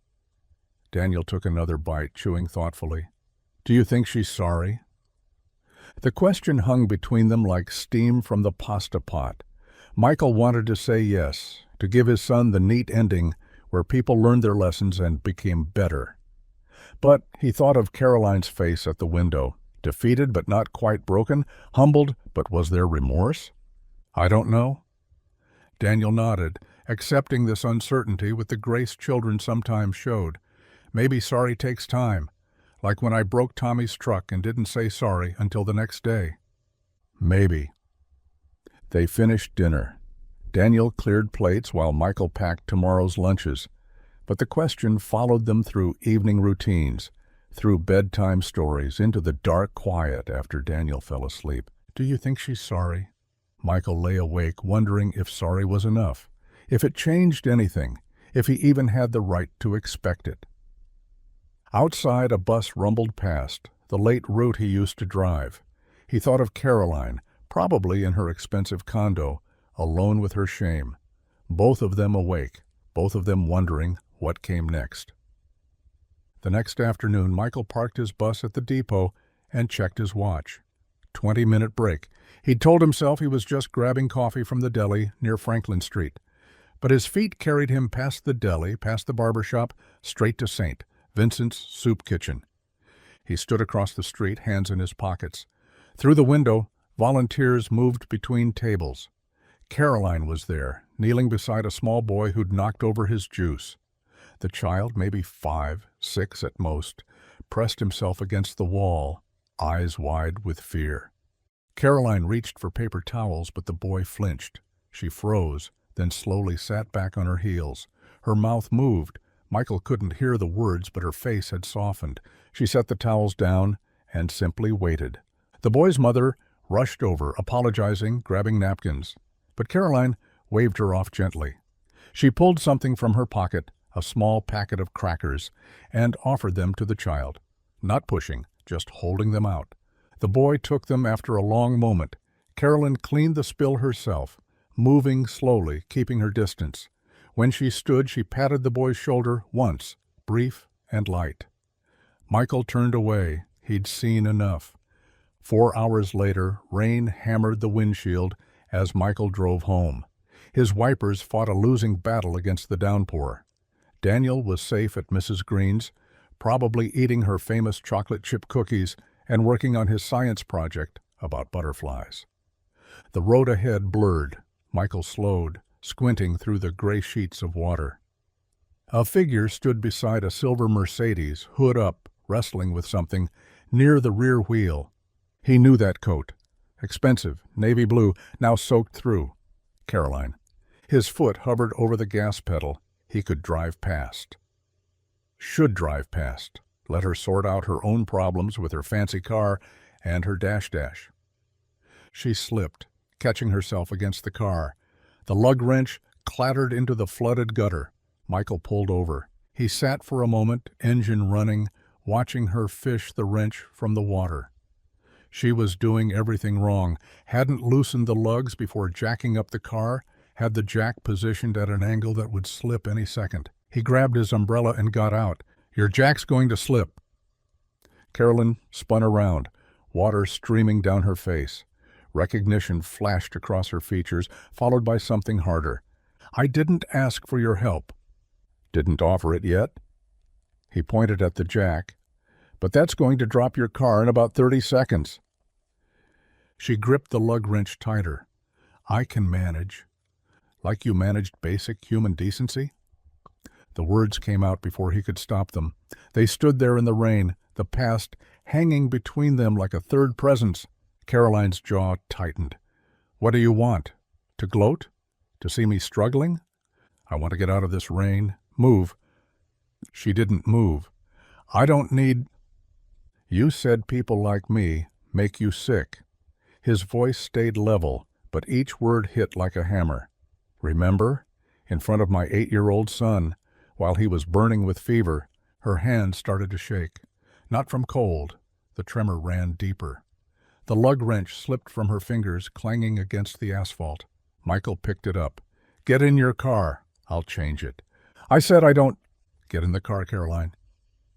Daniel took another bite, chewing thoughtfully. "Do you think she's sorry?" The question hung between them like steam from the pasta pot. Michael wanted to say yes, to give his son the neat ending where people learned their lessons and became better. But he thought of Caroline's face at the window, defeated but not quite broken, humbled, but was there remorse? I don't know. Daniel nodded, accepting this uncertainty with the grace children sometimes showed. Maybe sorry takes time, like when I broke Tommy's truck and didn't say sorry until the next day. Maybe. They finished dinner. Daniel cleared plates while Michael packed tomorrow's lunches. But the question followed them through evening routines, through bedtime stories, into the dark quiet after Daniel fell asleep. Do you think she's sorry? Michael lay awake, wondering if sorry was enough, if it changed anything, if he even had the right to expect it. Outside, a bus rumbled past, the late route he used to drive. He thought of Caroline, probably in her expensive condo, alone with her shame. Both of them awake, both of them wondering what came next. The next afternoon, Michael parked his bus at the depot and checked his watch. 20-minute break. He'd told himself he was just grabbing coffee from the deli near Franklin Street. But his feet carried him past the deli, past the barber shop, straight to St. Vincent's Soup Kitchen. He stood across the street, hands in his pockets. Through the window, volunteers moved between tables. Caroline was there, kneeling beside a small boy who'd knocked over his juice. The child, maybe 5, 6 at most, pressed himself against the wall, eyes wide with fear. Caroline reached for paper towels, but the boy flinched. She froze, then slowly sat back on her heels. Her mouth moved. Michael couldn't hear the words, but her face had softened. She set the towels down and simply waited. The boy's mother rushed over, apologizing, grabbing napkins. But Caroline waved her off gently. She pulled something from her pocket, a small packet of crackers, and offered them to the child, not pushing, just holding them out. The boy took them after a long moment. Caroline cleaned the spill herself, moving slowly, keeping her distance. When she stood, she patted the boy's shoulder once, brief and light. Michael turned away. He'd seen enough. 4 hours later, rain hammered the windshield as Michael drove home. His wipers fought a losing battle against the downpour. Daniel was safe at Mrs. Green's, probably eating her famous chocolate chip cookies and working on his science project about butterflies. The road ahead blurred. Michael slowed, squinting through the gray sheets of water. A figure stood beside a silver Mercedes, hood up, wrestling with something, near the rear wheel. He knew that coat. Expensive, navy blue, now soaked through. Caroline. His foot hovered over the gas pedal. He could drive past. Should drive past. Let her sort out her own problems with her fancy car and her dash. She slipped, catching herself against the car. The lug wrench clattered into the flooded gutter. Michael pulled over. He sat for a moment, engine running, watching her fish the wrench from the water. She was doing everything wrong, hadn't loosened the lugs before jacking up the car, had the jack positioned at an angle that would slip any second. He grabbed his umbrella and got out. Your jack's going to slip. Caroline spun around, water streaming down her face. Recognition flashed across her features, followed by something harder. I didn't ask for your help. Didn't offer it yet? He pointed at the jack. But that's going to drop your car in about 30 seconds. She gripped the lug wrench tighter. I can manage. Like you managed basic human decency? The words came out before he could stop them. They stood there in the rain, the past hanging between them like a third presence. Caroline's jaw tightened. What do you want? To gloat? To see me struggling? I want to get out of this rain. Move. She didn't move. I don't need... You said people like me make you sick. His voice stayed level, but each word hit like a hammer. Remember? In front of my 8-year-old son, while he was burning with fever, her hand started to shake. Not from cold. The tremor ran deeper. The lug wrench slipped from her fingers, clanging against the asphalt. Michael picked it up. Get in your car. I'll change it. I said I don't... Get in the car, Caroline.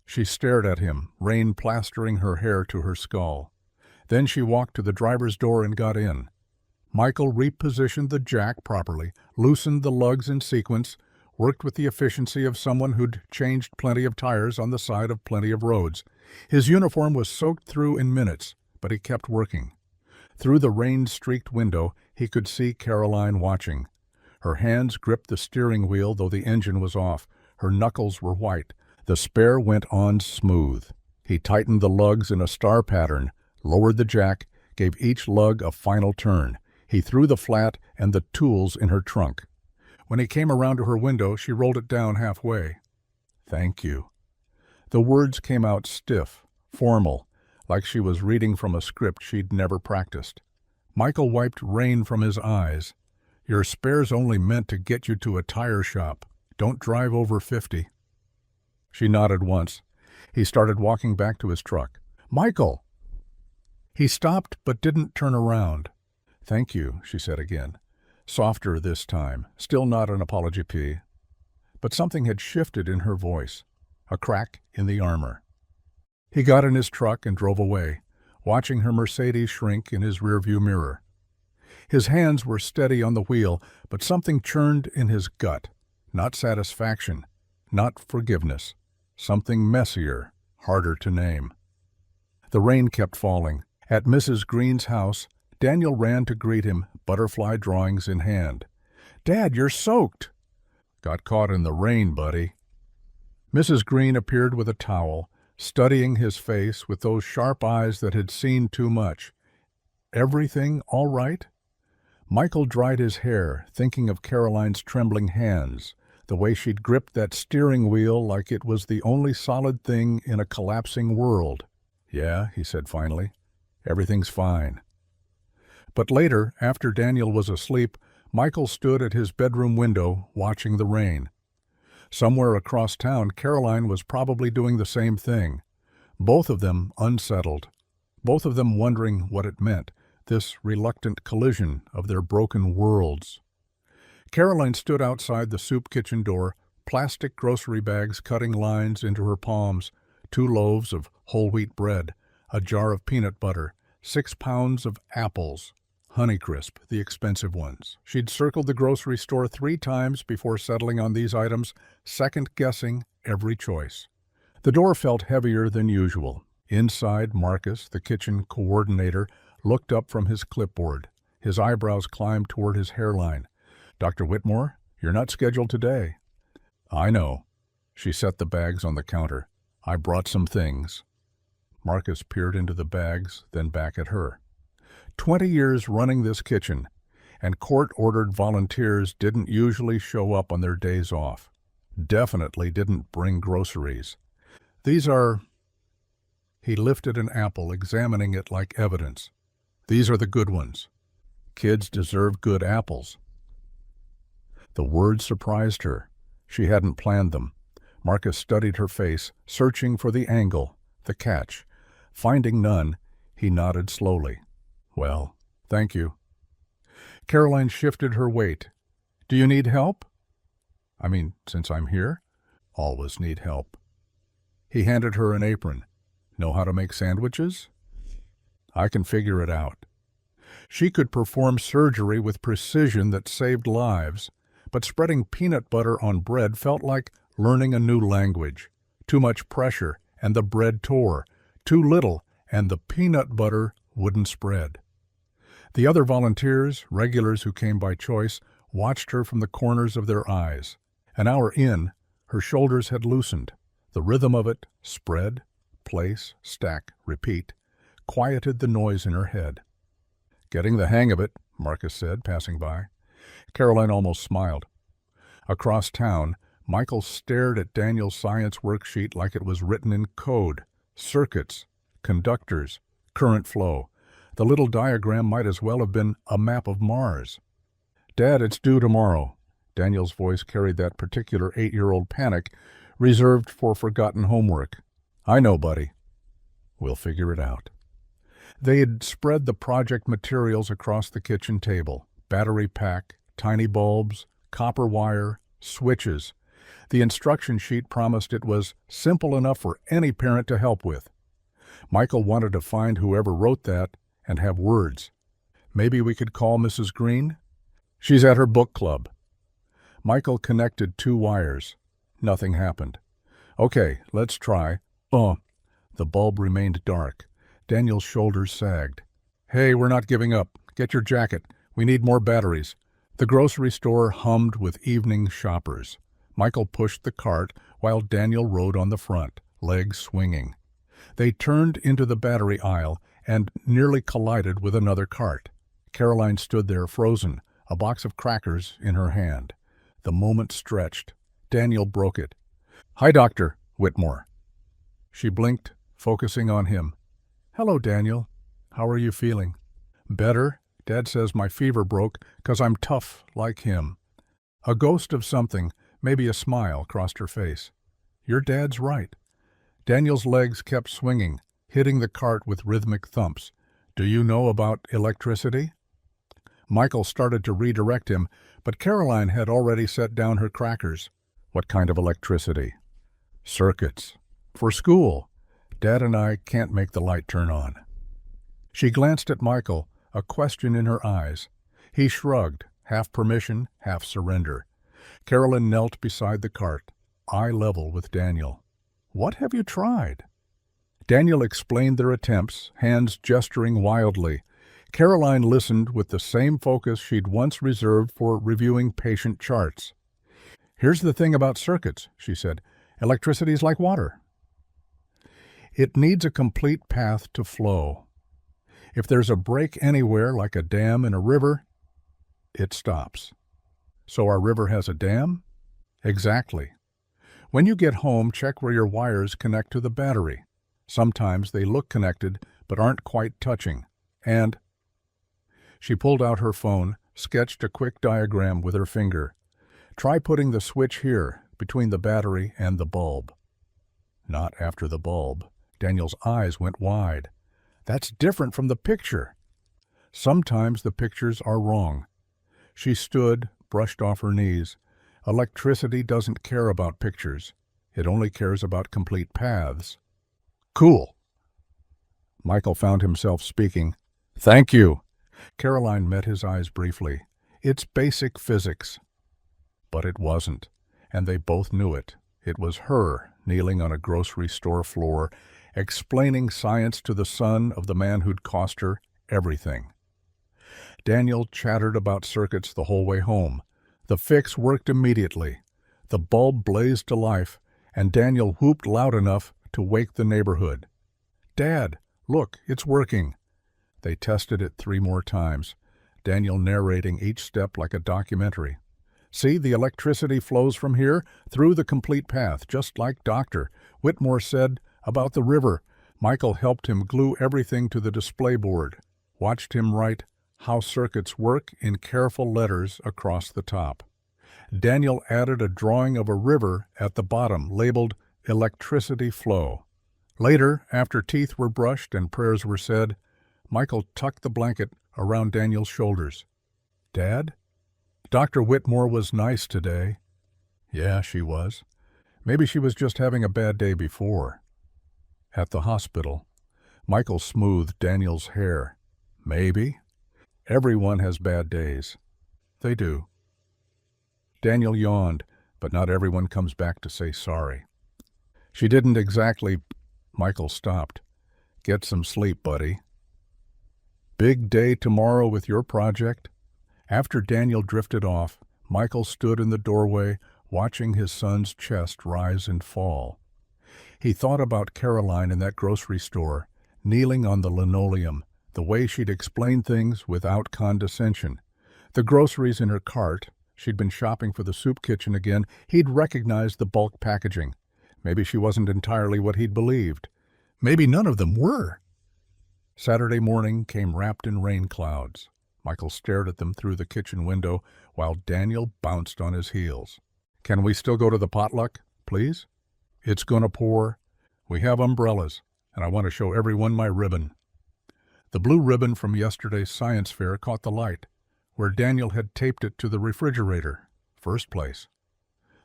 She stared at him, rain plastering her hair to her skull. Then she walked to the driver's door and got in. Michael repositioned the jack properly, loosened the lugs in sequence, worked with the efficiency of someone who'd changed plenty of tires on the side of plenty of roads. His uniform was soaked through in minutes, but he kept working. Through the rain-streaked window, he could see Caroline watching. Her hands gripped the steering wheel, though the engine was off. Her knuckles were white. The spare went on smooth. He tightened the lugs in a star pattern, lowered the jack, gave each lug a final turn. He threw the flat and the tools in her trunk. When he came around to her window, she rolled it down halfway. "Thank you." The words came out stiff, formal, like she was reading from a script she'd never practiced. Michael wiped rain from his eyes. "Your spare's only meant to get you to a tire shop. Don't drive over 50. She nodded once. He started walking back to his truck. "Michael!" He stopped but didn't turn around. "Thank you," she said again. Softer this time, still not an apology P. But something had shifted in her voice, a crack in the armor. He got in his truck and drove away, watching her Mercedes shrink in his rearview mirror. His hands were steady on the wheel, but something churned in his gut. Not satisfaction, not forgiveness. Something messier, harder to name. The rain kept falling. At Mrs. Green's house, Daniel ran to greet him, butterfly drawings in hand. "Dad, you're soaked!" "Got caught in the rain, buddy." Mrs. Green appeared with a towel, studying his face with those sharp eyes that had seen too much. "Everything all right?" Michael dried his hair, thinking of Caroline's trembling hands, the way she'd gripped that steering wheel like it was the only solid thing in a collapsing world. "Yeah," he said finally. "Everything's fine." But later, after Daniel was asleep, Michael stood at his bedroom window, watching the rain. Somewhere across town, Caroline was probably doing the same thing. Both of them unsettled. Both of them wondering what it meant, this reluctant collision of their broken worlds. Caroline stood outside the soup kitchen door, plastic grocery bags cutting lines into her palms, 2 loaves of whole wheat bread, a jar of peanut butter, 6 pounds of apples, Honeycrisp, the expensive ones. She'd circled the grocery store 3 times before settling on these items, second-guessing every choice. The door felt heavier than usual. Inside, Marcus, the kitchen coordinator, looked up from his clipboard. His eyebrows climbed toward his hairline. "Dr. Whitmore, you're not scheduled today." "I know." She set the bags on the counter. "I brought some things." Marcus peered into the bags, then back at her. 20 years running this kitchen, and court-ordered volunteers didn't usually show up on their days off. Definitely didn't bring groceries. "These are—" He lifted an apple, examining it like evidence. "These are the good ones. Kids deserve good apples." The words surprised her. She hadn't planned them. Marcus studied her face, searching for the angle, the catch. Finding none, he nodded slowly. "Well, thank you." Caroline shifted her weight. "Do you need help?" "I mean, since I'm here?" "Always need help." He handed her an apron. "Know how to make sandwiches?" "I can figure it out." She could perform surgery with precision that saved lives, but spreading peanut butter on bread felt like learning a new language. Too much pressure, and the bread tore. Too little, and the peanut butter wouldn't spread. The other volunteers, regulars who came by choice, watched her from the corners of their eyes. An hour in, her shoulders had loosened. The rhythm of it, spread, place, stack, repeat, quieted the noise in her head. "Getting the hang of it," Marcus said, passing by. Caroline almost smiled. Across town, Michael stared at Daniel's science worksheet like it was written in code. Circuits, conductors, current flow. The little diagram might as well have been a map of Mars. "Dad, it's due tomorrow." Daniel's voice carried that particular 8-year-old panic reserved for forgotten homework. "I know, buddy. We'll figure it out." They had spread the project materials across the kitchen table. Battery pack, tiny bulbs, copper wire, switches. The instruction sheet promised it was simple enough for any parent to help with. Michael wanted to find whoever wrote that and have words. Maybe we could call Mrs. Green? She's at her book club. Michael connected 2 wires. Nothing happened. Okay, let's try. Oh, the bulb remained dark. Daniel's shoulders sagged. Hey, we're not giving up. Get your jacket. We need more batteries. The grocery store hummed with evening shoppers. Michael pushed the cart while Daniel rode on the front, legs swinging. They turned into the battery aisle and nearly collided with another cart. Caroline stood there frozen, a box of crackers in her hand. The moment stretched. Daniel broke it. Hi, Dr. Whitmore. She blinked, focusing on him. Hello, Daniel. How are you feeling? Better. Dad says my fever broke 'cause I'm tough like him. A ghost of something, maybe a smile, crossed her face. Your dad's right. Daniel's legs kept swinging, hitting the cart with rhythmic thumps. Do you know about electricity? Michael started to redirect him, but Caroline had already set down her crackers. What kind of electricity? Circuits. For school. Dad and I can't make the light turn on. She glanced at Michael, a question in her eyes. He shrugged, half permission, half surrender. Caroline knelt beside the cart, eye level with Daniel. What have you tried? Daniel explained their attempts, hands gesturing wildly. Caroline listened with the same focus she'd once reserved for reviewing patient charts. Here's the thing about circuits, she said. Electricity's like water. It needs a complete path to flow. If there's a break anywhere, like a dam in a river, it stops. So our river has a dam? Exactly. When you get home, check where your wires connect to the battery. Sometimes they look connected, but aren't quite touching. And she pulled out her phone, sketched a quick diagram with her finger. Try putting the switch here, between the battery and the bulb. Not after the bulb. Daniel's eyes went wide. That's different from the picture. Sometimes the pictures are wrong. She stood, brushed off her knees. Electricity doesn't care about pictures. It only cares about complete paths. Cool. Michael found himself speaking. Thank you. Caroline met his eyes briefly. It's basic physics. But it wasn't, and they both knew it. It was her, kneeling on a grocery store floor, explaining science to the son of the man who'd cost her everything. Daniel chattered about circuits the whole way home. The fix worked immediately. The bulb blazed to life, and Daniel whooped loud enough to wake the neighborhood. Dad, look, it's working. They tested it 3 more times, Daniel narrating each step like a documentary. See, the electricity flows from here through the complete path, just like Dr. Whitmore said about the river. Michael helped him glue everything to the display board, watched him write how circuits work in careful letters across the top. Daniel added a drawing of a river at the bottom, labeled Electricity Flow. Later, after teeth were brushed and prayers were said, Michael tucked the blanket around Daniel's shoulders. Dad? Dr. Whitmore was nice today. Yeah, she was. Maybe she was just having a bad day before. At the hospital, Michael smoothed Daniel's hair. Maybe. Everyone has bad days. They do. Daniel yawned, but not everyone comes back to say sorry. She didn't exactly... Michael stopped. Get some sleep, buddy. Big day tomorrow with your project? After Daniel drifted off, Michael stood in the doorway, watching his son's chest rise and fall. He thought about Caroline in that grocery store, kneeling on the linoleum, the way she'd explain things without condescension. The groceries in her cart, she'd been shopping for the soup kitchen again, he'd recognized the bulk packaging. Maybe she wasn't entirely what he'd believed. Maybe none of them were. Saturday morning came wrapped in rain clouds. Michael stared at them through the kitchen window while Daniel bounced on his heels. Can we still go to the potluck, please? It's gonna pour. We have umbrellas, and I want to show everyone my ribbon. The blue ribbon from yesterday's science fair caught the light, where Daniel had taped it to the refrigerator. First place.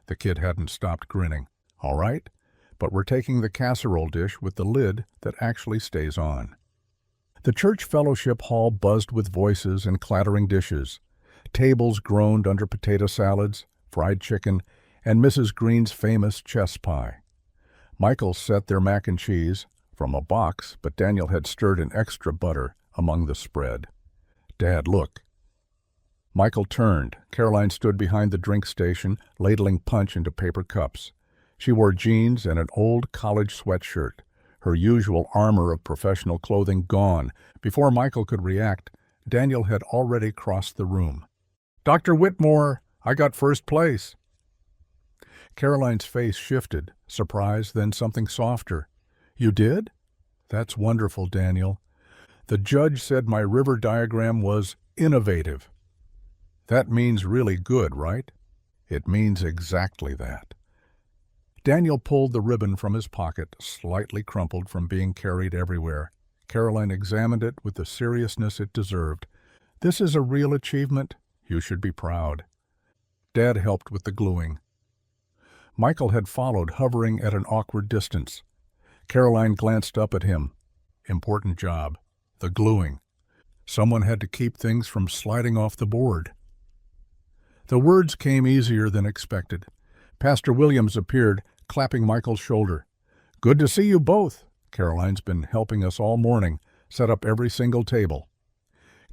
The kid hadn't stopped grinning. All right, but we're taking the casserole dish with the lid that actually stays on. The church fellowship hall buzzed with voices and clattering dishes. Tables groaned under potato salads, fried chicken, and Mrs. Green's famous chess pie. Michael set their mac and cheese from a box, but Daniel had stirred an extra butter among the spread. "Dad, look." Michael turned. Caroline stood behind the drink station, ladling punch into paper cups. She wore jeans and an old college sweatshirt, her usual armor of professional clothing gone. Before Michael could react, Daniel had already crossed the room. "Dr. Whitmore, I got first place." Caroline's face shifted, surprise, then something softer. "You did? That's wonderful, Daniel. The judge said my river diagram was innovative. That means really good, right?" "It means exactly that." Daniel pulled the ribbon from his pocket, slightly crumpled from being carried everywhere. Caroline examined it with the seriousness it deserved. "This is a real achievement. You should be proud." Dad helped with the gluing. Michael had followed, hovering at an awkward distance. Caroline glanced up at him. Important job. The gluing. Someone had to keep things from sliding off the board. The words came easier than expected. Pastor Williams appeared, clapping Michael's shoulder. "Good to see you both. Caroline's been helping us all morning, set up every single table."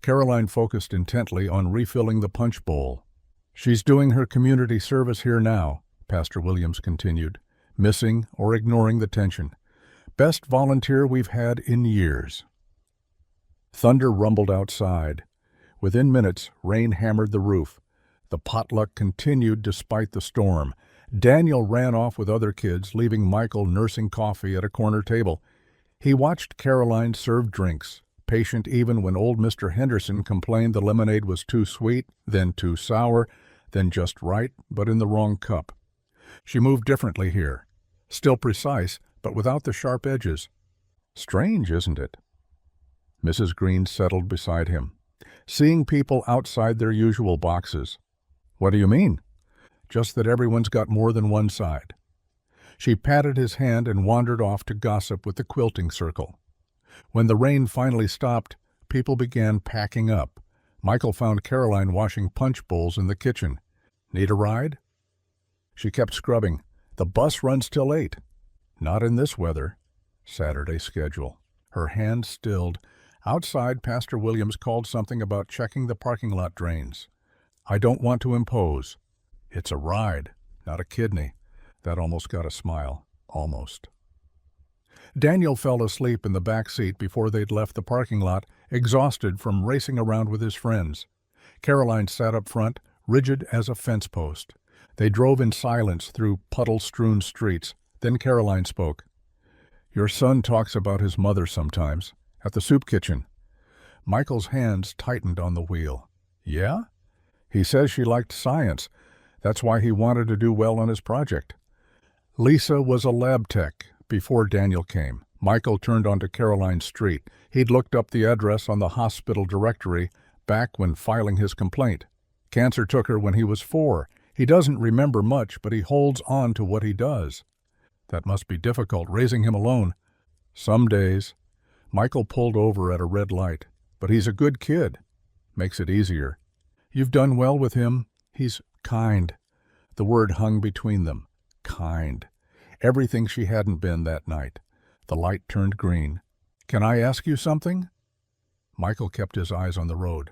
Caroline focused intently on refilling the punch bowl. "She's doing her community service here now," Pastor Williams continued, missing or ignoring the tension. "Best volunteer we've had in years." Thunder rumbled outside. Within minutes, rain hammered the roof. The potluck continued despite the storm. Daniel ran off with other kids, leaving Michael nursing coffee at a corner table. He watched Caroline serve drinks, patient even when old Mr. Henderson complained the lemonade was too sweet, then too sour, then just right, but in the wrong cup. She moved differently here. Still precise, but without the sharp edges. Strange, isn't it? Mrs. Green settled beside him. "Seeing people outside their usual boxes." "What do you mean?" "Just that everyone's got more than one side." She patted his hand and wandered off to gossip with the quilting circle. When the rain finally stopped, people began packing up. Michael found Caroline washing punch bowls in the kitchen. "Need a ride?" She kept scrubbing. "The bus runs till 8. "Not in this weather." Saturday schedule. Her hand stilled. Outside, Pastor Williams called something about checking the parking lot drains. "I don't want to impose." "It's a ride, not a kidney." That almost got a smile. Almost. Daniel fell asleep in the back seat before they'd left the parking lot, exhausted from racing around with his friends. Caroline sat up front, rigid as a fence post. They drove in silence through puddle-strewn streets. Then Caroline spoke. "Your son talks about his mother sometimes, at the soup kitchen." Michael's hands tightened on the wheel. "Yeah? He says she liked science. That's why he wanted to do well on his project." Lisa was a lab tech before Daniel came. Michael turned onto Caroline Street. He'd looked up the address on the hospital directory back when filing his complaint. Cancer took her when he was 4. He doesn't remember much, but he holds on to what he does. That must be difficult, raising him alone. Some days. Michael pulled over at a red light. "But he's a good kid." "Makes it easier." "You've done well with him. He's kind." The word hung between them. Kind. Everything she hadn't been that night. The light turned green. "Can I ask you something?" Michael kept his eyes on the road.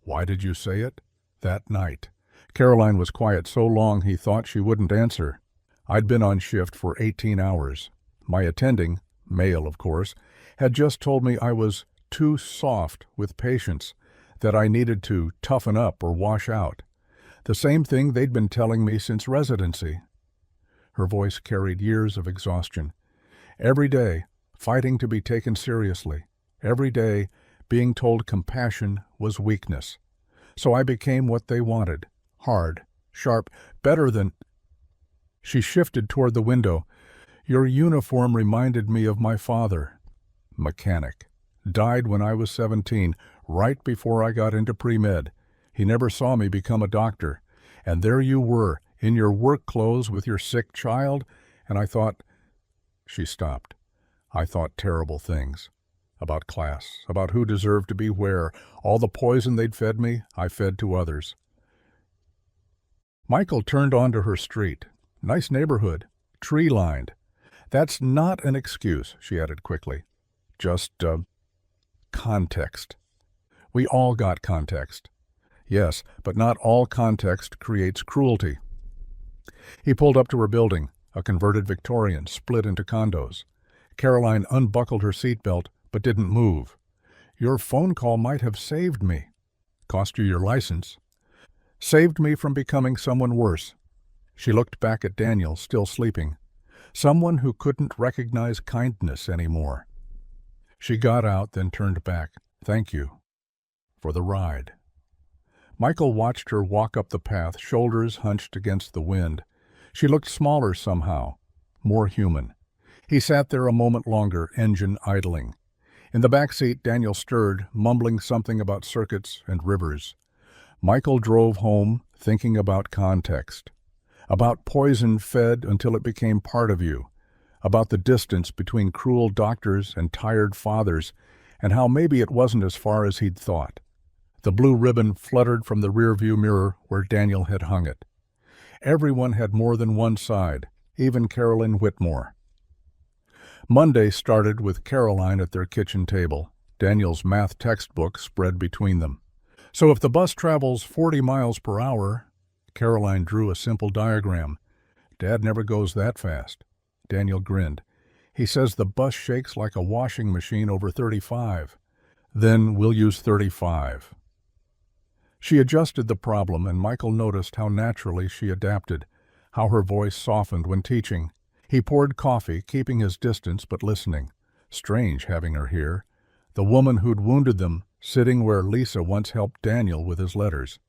"Why did you say it?" "That night." Caroline was quiet so long he thought she wouldn't answer. "I'd been on shift for 18 hours. My attending, male of course, had just told me I was too soft with patients, that I needed to toughen up or wash out. The same thing they'd been telling me since residency." Her voice carried years of exhaustion. Every day, fighting to be taken seriously. Every day, being told compassion was weakness. So I became what they wanted. Hard, sharp, better than... She shifted toward the window. "Your uniform reminded me of my father." Mechanic. Died when I was 17, right before I got into pre-med. He never saw me become a doctor. And there you were, in your work clothes with your sick child, and I thought, She stopped. I thought terrible things. About class, about who deserved to be where. All the poison they'd fed me, I fed to others. Michael turned onto her street. Nice neighborhood. Tree-lined. That's not an excuse, she added quickly. Just, context. We all got context. Yes, but not all context creates cruelty. He pulled up to her building, a converted Victorian split into condos. Caroline unbuckled her seatbelt, but didn't move. Your phone call might have saved me. Cost you your license. Saved me from becoming someone worse. She looked back at Daniel, still sleeping. Someone who couldn't recognize kindness anymore. She got out, then turned back. Thank you. For the ride. Michael watched her walk up the path, shoulders hunched against the wind. She looked smaller somehow, more human. He sat there a moment longer, engine idling. In the back seat, Daniel stirred, mumbling something about circuits and rivers. Michael drove home, thinking about context. About poison fed until it became part of you. About the distance between cruel doctors and tired fathers, and how maybe it wasn't as far as he'd thought. The blue ribbon fluttered from the rearview mirror where Daniel had hung it. Everyone had more than one side, even Carolyn Whitmore. Monday started with Caroline at their kitchen table, Daniel's math textbook spread between them. So if the bus travels 40 miles per hour, Caroline drew a simple diagram. Dad never goes that fast. Daniel grinned. He says the bus shakes like a washing machine over 35. Then we'll use 35. She adjusted the problem, and Michael noticed how naturally she adapted, how her voice softened when teaching. He poured coffee, keeping his distance but listening. Strange having her here. The woman who'd wounded them, sitting where Lisa once helped Daniel with his letters.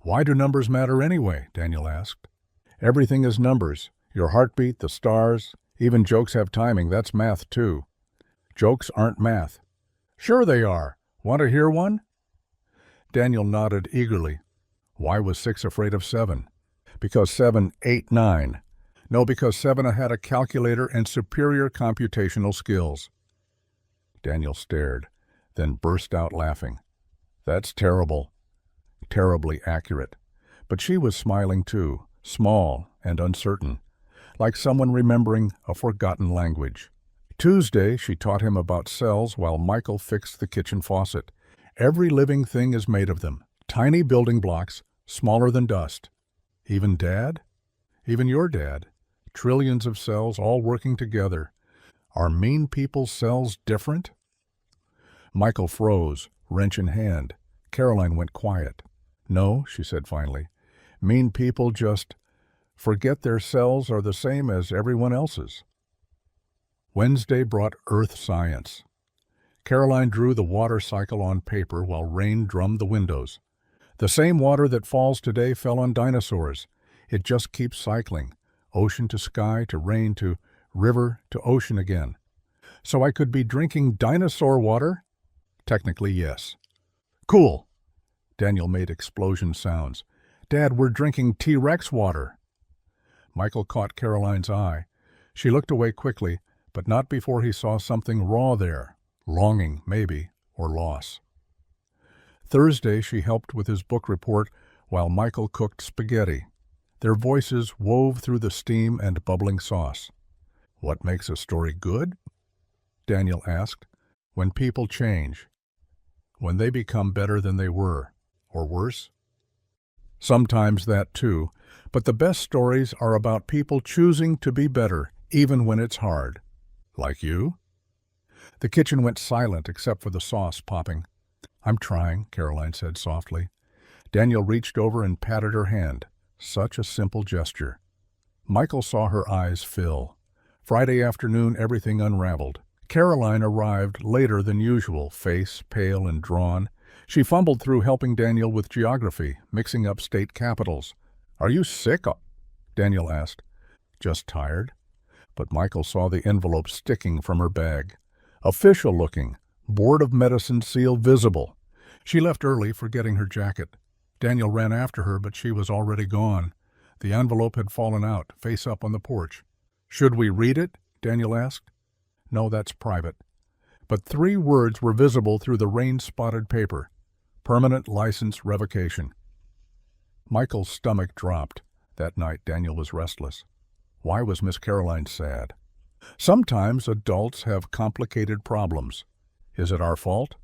Why do numbers matter anyway? Daniel asked. Everything is numbers. Your heartbeat, the stars, even jokes have timing. That's math too. Jokes aren't math. Sure they are. Want to hear one? Daniel nodded eagerly. Why was 6 afraid of 7? Because 7 ate 9. No, because 7 had a calculator and superior computational skills. Daniel stared, then burst out laughing. That's terrible. Terribly accurate. But she was smiling too, small and uncertain, like someone remembering a forgotten language. Tuesday, she taught him about cells while Michael fixed the kitchen faucet. Every living thing is made of them, tiny building blocks, smaller than dust. Even Dad? Even your dad. Trillions of cells all working together. Are mean people's cells different? Michael froze, wrench in hand. Caroline went quiet. No, she said finally. Mean people just forget their cells are the same as everyone else's. Wednesday brought earth science. Caroline drew the water cycle on paper while rain drummed the windows. The same water that falls today fell on dinosaurs. It just keeps cycling, ocean to sky to rain to river to ocean again. So I could be drinking dinosaur water? Technically, yes. Cool. Daniel made explosion sounds. Dad, we're drinking T-Rex water. Michael caught Caroline's eye. She looked away quickly, but not before he saw something raw there. Longing, maybe, or loss. Thursday, she helped with his book report while Michael cooked spaghetti. Their voices wove through the steam and bubbling sauce. What makes a story good? Daniel asked. When people change. When they become better than they were. Or worse? Sometimes that too, but the best stories are about people choosing to be better, even when it's hard. Like you? The kitchen went silent except for the sauce popping. I'm trying, Caroline said softly. Daniel reached over and patted her hand. Such a simple gesture. Michael saw her eyes fill. Friday afternoon, everything unraveled. Caroline arrived later than usual, face pale and drawn. She fumbled through helping Daniel with geography, mixing up state capitals. Are you sick? Daniel asked. Just tired. But Michael saw the envelope sticking from her bag. Official looking, Board of Medicine seal visible. She left early, forgetting her jacket. Daniel ran after her, but she was already gone. The envelope had fallen out, face up on the porch. Should we read it? Daniel asked. No, that's private. But 3 words were visible through the rain-spotted paper. Permanent license revocation. Michael's stomach dropped. That night, Daniel was restless. Why was Miss Caroline sad? Sometimes adults have complicated problems. Is it our fault?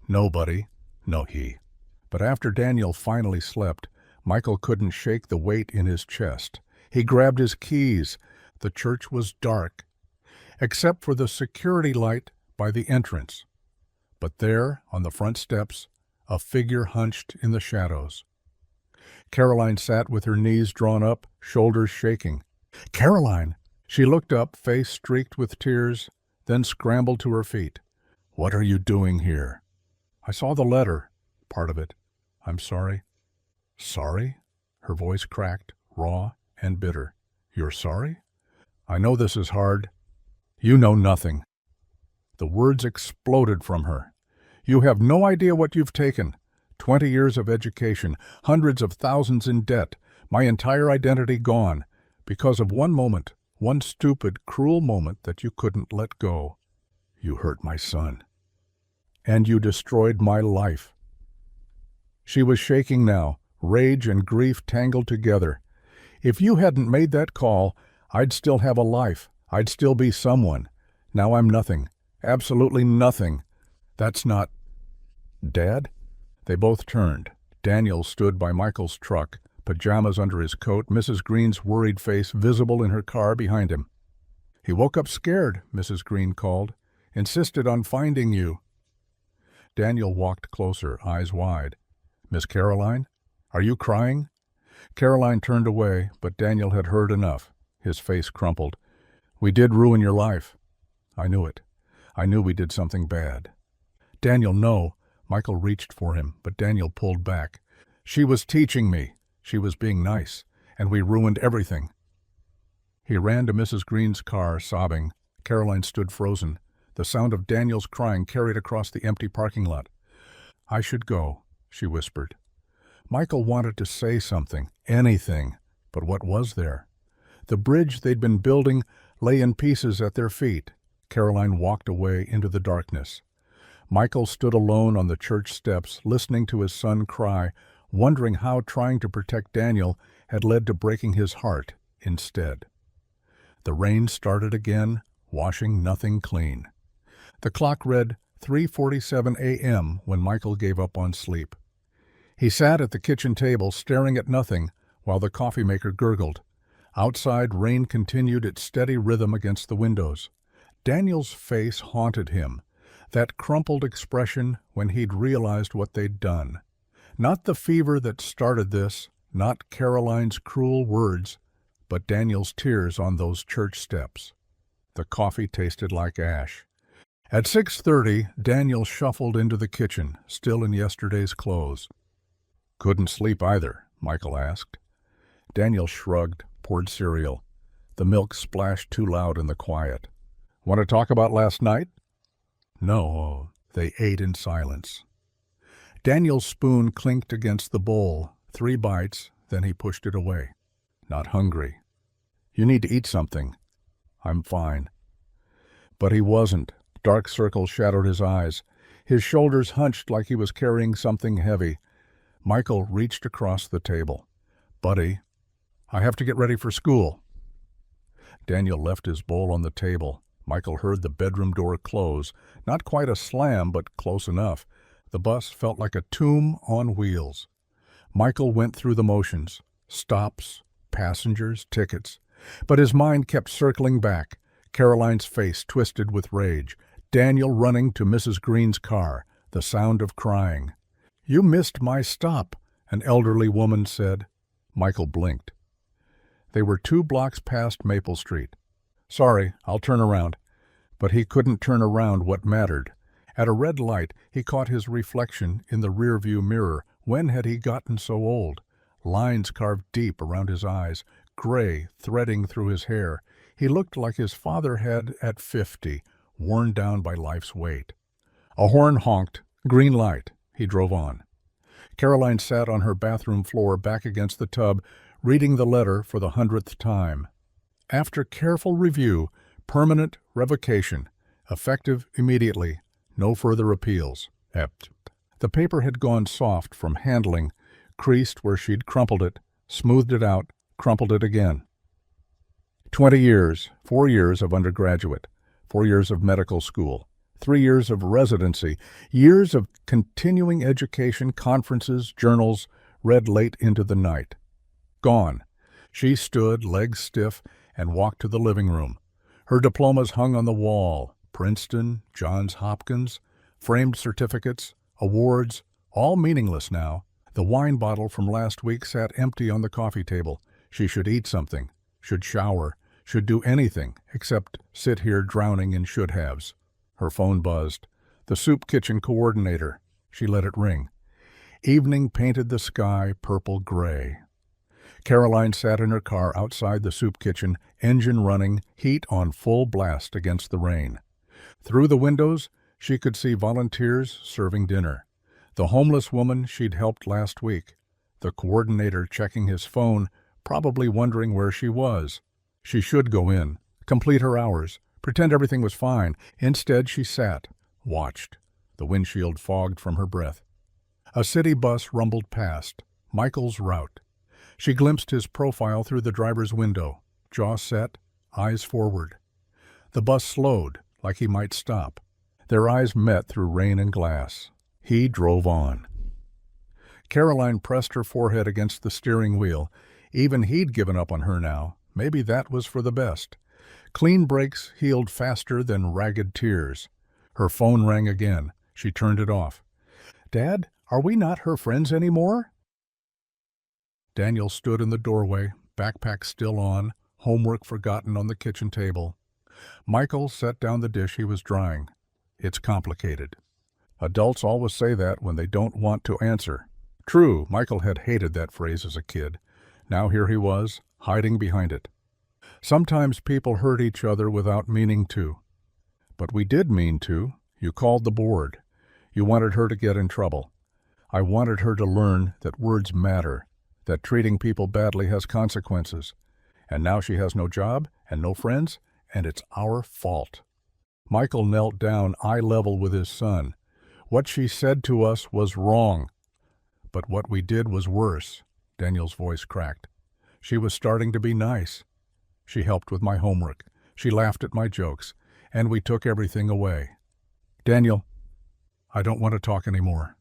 Nobody. No he. But after Daniel finally slept, Michael couldn't shake the weight in his chest. He grabbed his keys. The church was dark, except for the security light by the entrance. But there, on the front steps, a figure hunched in the shadows. Caroline sat with her knees drawn up, shoulders shaking. Caroline! She looked up, face streaked with tears, then scrambled to her feet. What are you doing here? I saw the letter, part of it. I'm sorry. Sorry? Her voice cracked, raw and bitter. You're sorry? I know this is hard. You know nothing. The words exploded from her. You have no idea what you've taken. 20 years of education, hundreds of thousands in debt, my entire identity gone, because of one moment, one stupid, cruel moment that you couldn't let go. You hurt my son. And you destroyed my life. She was shaking now, rage and grief tangled together. If you hadn't made that call, I'd still have a life. I'd still be someone. Now I'm nothing. Absolutely nothing. That's not... Dad? They both turned. Daniel stood by Michael's truck, pajamas under his coat, Mrs. Green's worried face visible in her car behind him. He woke up scared, Mrs. Green called. Insisted on finding you. Daniel walked closer, eyes wide. Miss Caroline? Are you crying? Caroline turned away, but Daniel had heard enough. His face crumpled. We did ruin your life. I knew it. I knew we did something bad. Daniel, no. Michael reached for him, but Daniel pulled back. She was teaching me. She was being nice, and we ruined everything. He ran to Mrs. Green's car, sobbing. Caroline stood frozen. The sound of Daniel's crying carried across the empty parking lot. I should go, she whispered. Michael wanted to say something, anything, but what was there? The bridge they'd been building lay in pieces at their feet. Caroline walked away into the darkness. Michael stood alone on the church steps, listening to his son cry, wondering how trying to protect Daniel had led to breaking his heart instead. The rain started again, washing nothing clean. The clock read 3:47 a.m. when Michael gave up on sleep. He sat at the kitchen table, staring at nothing, while the coffee maker gurgled. Outside, rain continued its steady rhythm against the windows. Daniel's face haunted him, that crumpled expression when he'd realized what they'd done. Not the fever that started this, not Caroline's cruel words, but Daniel's tears on those church steps. The coffee tasted like ash. At 6:30, Daniel shuffled into the kitchen, still in yesterday's clothes. Couldn't sleep either, Michael asked. Daniel shrugged, poured cereal. The milk splashed too loud in the quiet. Want to talk about last night? No, they ate in silence. Daniel's spoon clinked against the bowl, 3 bites, then he pushed it away. Not hungry. You need to eat something. I'm fine. But he wasn't. Dark circles shadowed his eyes. His shoulders hunched like he was carrying something heavy. Michael reached across the table. Buddy, I have to get ready for school. Daniel left his bowl on the table. Michael heard the bedroom door close. Not quite a slam, but close enough. The bus felt like a tomb on wheels. Michael went through the motions. Stops, passengers, tickets. But his mind kept circling back. Caroline's face twisted with rage. Daniel running to Mrs. Green's car. The sound of crying. You missed my stop, an elderly woman said. Michael blinked. They were 2 blocks past Maple Street. Sorry, I'll turn around. But he couldn't turn around what mattered. At a red light, he caught his reflection in the rearview mirror. When had he gotten so old? Lines carved deep around his eyes, gray threading through his hair. He looked like his father had at 50, worn down by life's weight. A horn honked. Green light. He drove on. Caroline sat on her bathroom floor back against the tub, reading the letter for the 100th time. After careful review, Permanent revocation. Effective immediately. No further appeals. Ept. The paper had gone soft from handling, creased where she'd crumpled it, smoothed it out, crumpled it again. 20 years, 4 years of undergraduate, 4 years of medical school, 3 years of residency, years of continuing education, conferences, journals, read late into the night. Gone. She stood, legs stiff, and walked to the living room. Her diplomas hung on the wall, Princeton, Johns Hopkins, framed certificates, awards, all meaningless now. The wine bottle from last week sat empty on the coffee table. She should eat something, should shower, should do anything except sit here drowning in should-haves. Her phone buzzed. The soup kitchen coordinator. She let it ring. Evening painted the sky purple-gray. Caroline sat in her car outside the soup kitchen, engine running, heat on full blast against the rain. Through the windows, she could see volunteers serving dinner. The homeless woman she'd helped last week. The coordinator checking his phone, probably wondering where she was. She should go in, complete her hours, pretend everything was fine. Instead, she sat, watched, the windshield fogged from her breath. A city bus rumbled past, Michael's route. She glimpsed his profile through the driver's window, jaw set, eyes forward. The bus slowed, like he might stop. Their eyes met through rain and glass. He drove on. Caroline pressed her forehead against the steering wheel. Even he'd given up on her now. Maybe that was for the best. Clean brakes healed faster than ragged tears. Her phone rang again. She turned it off. "Dad, are we not her friends anymore?" Daniel stood in the doorway, backpack still on, homework forgotten on the kitchen table. Michael set down the dish he was drying. It's complicated. Adults always say that when they don't want to answer. True, Michael had hated that phrase as a kid. Now here he was, hiding behind it. Sometimes people hurt each other without meaning to. But we did mean to. You called the board. You wanted her to get in trouble. I wanted her to learn that words matter, that treating people badly has consequences. And now she has no job and no friends, and it's our fault. Michael knelt down eye level with his son. What she said to us was wrong. But what we did was worse. Daniel's voice cracked. She was starting to be nice. She helped with my homework. She laughed at my jokes. And we took everything away. Daniel, I don't want to talk anymore.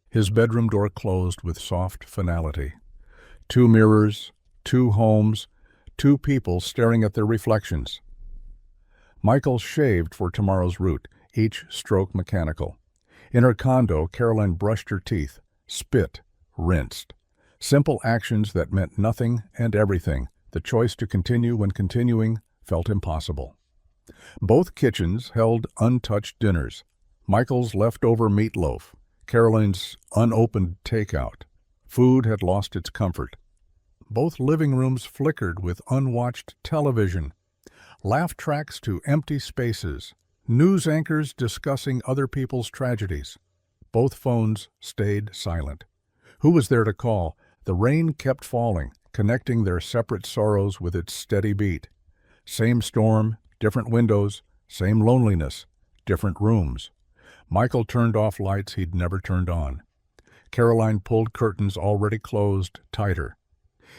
His bedroom door closed with soft finality. 2 mirrors, 2 homes, 2 people staring at their reflections. Michael shaved for tomorrow's route, each stroke mechanical. In her condo, Caroline brushed her teeth, spit, rinsed. Simple actions that meant nothing and everything. The choice to continue when continuing felt impossible. Both kitchens held untouched dinners. Michael's leftover meatloaf, Caroline's unopened takeout. Food had lost its comfort. Both living rooms flickered with unwatched television. Laugh tracks to empty spaces. News anchors discussing other people's tragedies. Both phones stayed silent. Who was there to call? The rain kept falling, connecting their separate sorrows with its steady beat. Same storm, different windows, same loneliness, different rooms. Michael turned off lights he'd never turned on. Caroline pulled curtains already closed tighter.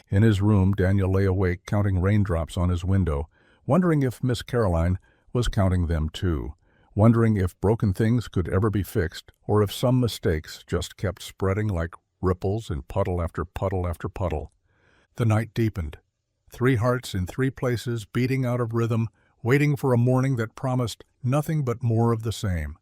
In his room, Daniel lay awake counting raindrops on his window, wondering if Miss Caroline was counting them too, wondering if broken things could ever be fixed, or if some mistakes just kept spreading like ripples in puddle after puddle after puddle. The night deepened. 3 hearts in 3 places beating out of rhythm, waiting for a morning that promised nothing but more of the same.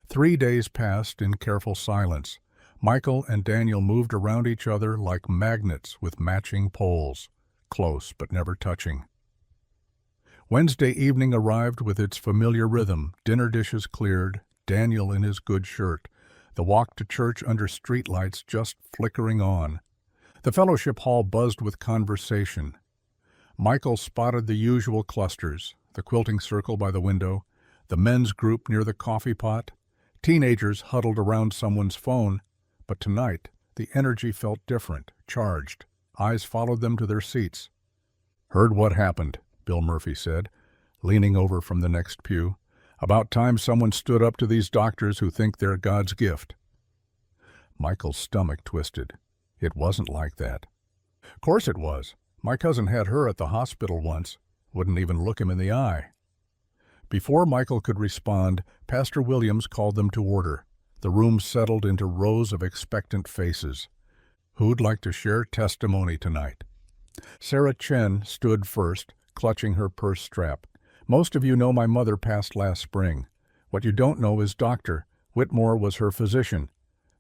3 days passed in careful silence. Michael and Daniel moved around each other like magnets with matching poles, close but never touching. Wednesday evening arrived with its familiar rhythm, dinner dishes cleared, Daniel in his good shirt, the walk to church under streetlights just flickering on. The fellowship hall buzzed with conversation. Michael spotted the usual clusters, the quilting circle by the window, the men's group near the coffee pot, teenagers huddled around someone's phone, but tonight the energy felt different, charged. Eyes followed them to their seats. "Heard what happened," Bill Murphy said. leaning over from the next pew. "About time someone stood up to these doctors who think they're God's gift." Michael's stomach twisted. It wasn't like that. Course it was. My cousin had her at the hospital once. Wouldn't even look him in the eye. Before Michael could respond, Pastor Williams called them to order. The room settled into rows of expectant faces. Who'd like to share testimony tonight? Sarah Chen stood first, clutching her purse strap. "Most of you know my mother passed last spring. What you don't know is Dr. Whitmore was her physician."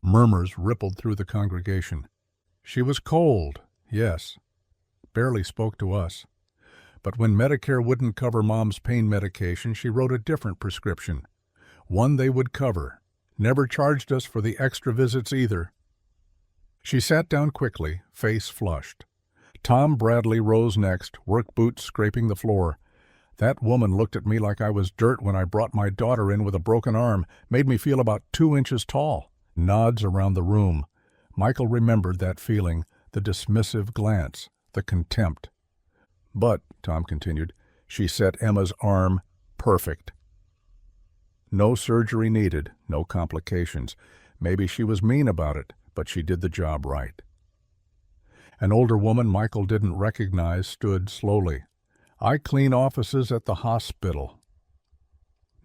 Murmurs rippled through the congregation. "She was cold, yes. Barely spoke to us. But when Medicare wouldn't cover Mom's pain medication, she wrote a different prescription. One they would cover. Never charged us for the extra visits either." She sat down quickly, face flushed. Tom Bradley rose next, work boots scraping the floor. "That woman looked at me like I was dirt when I brought my daughter in with a broken arm, made me feel about 2 inches tall." Nods around the room. Michael remembered that feeling, the dismissive glance, the contempt. "But," Tom continued, "she set Emma's arm perfect. No surgery needed, no complications. Maybe she was mean about it, but she did the job right." An older woman Michael didn't recognize stood slowly. "I clean offices at the hospital.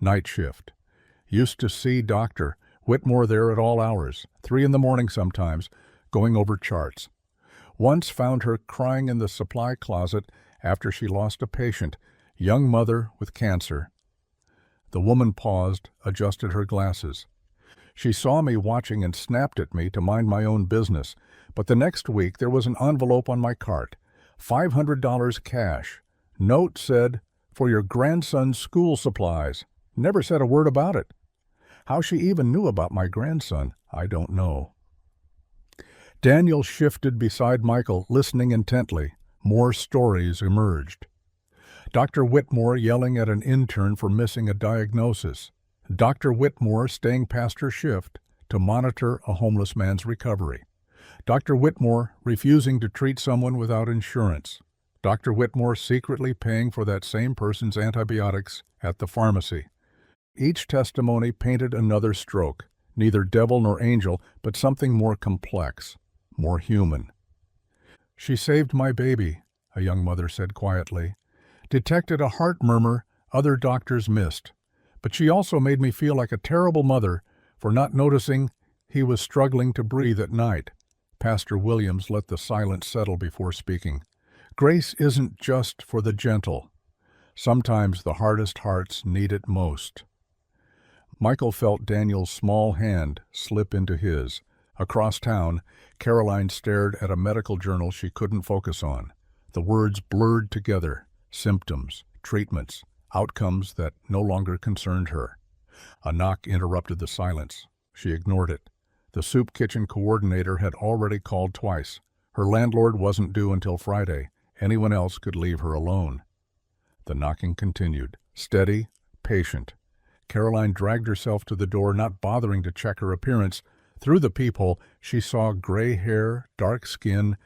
Night shift. Used to see Dr. Whitmore there at all hours, 3 in the morning sometimes, going over charts. Once found her crying in the supply closet after she lost a patient, young mother with cancer." The woman paused, adjusted her glasses. "She saw me watching and snapped at me to mind my own business, but the next week there was an envelope on my cart, $500 cash. Note said, 'For your grandson's school supplies.' Never said a word about it. How she even knew about my grandson, I don't know." Daniel shifted beside Michael, listening intently. More stories emerged. Dr. Whitmore yelling at an intern for missing a diagnosis. Dr. Whitmore staying past her shift to monitor a homeless man's recovery. Dr. Whitmore refusing to treat someone without insurance. Dr. Whitmore secretly paying for that same person's antibiotics at the pharmacy. Each testimony painted another stroke, neither devil nor angel, but something more complex, more human. "She saved my baby," a young mother said quietly. "Detected a heart murmur other doctors missed. But she also made me feel like a terrible mother for not noticing he was struggling to breathe at night." Pastor Williams let the silence settle before speaking. "Grace isn't just for the gentle. Sometimes the hardest hearts need it most." Michael felt Daniel's small hand slip into his. Across town, Caroline stared at a medical journal she couldn't focus on. The words blurred together, symptoms, treatments, outcomes that no longer concerned her. A knock interrupted the silence. She ignored it. The soup kitchen coordinator had already called twice. Her landlord wasn't due until Friday. Anyone else could leave her alone. The knocking continued, steady, patient. Caroline dragged herself to the door, not bothering to check her appearance. Through the peephole, she saw gray hair, dark skin,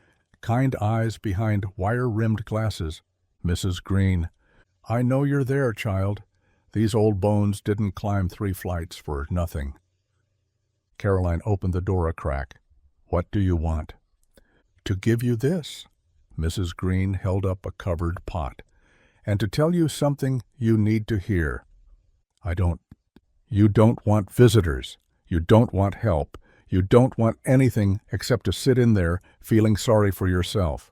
kind eyes behind wire-rimmed glasses. Mrs. Green. "I know you're there, child. These old bones didn't climb 3 flights for nothing." Caroline opened the door a crack. "What do you want?" "To give you this." Mrs. Green held up a covered pot. "And to tell you something you need to hear. You don't want visitors. You don't want help. You don't want anything except to sit in there feeling sorry for yourself."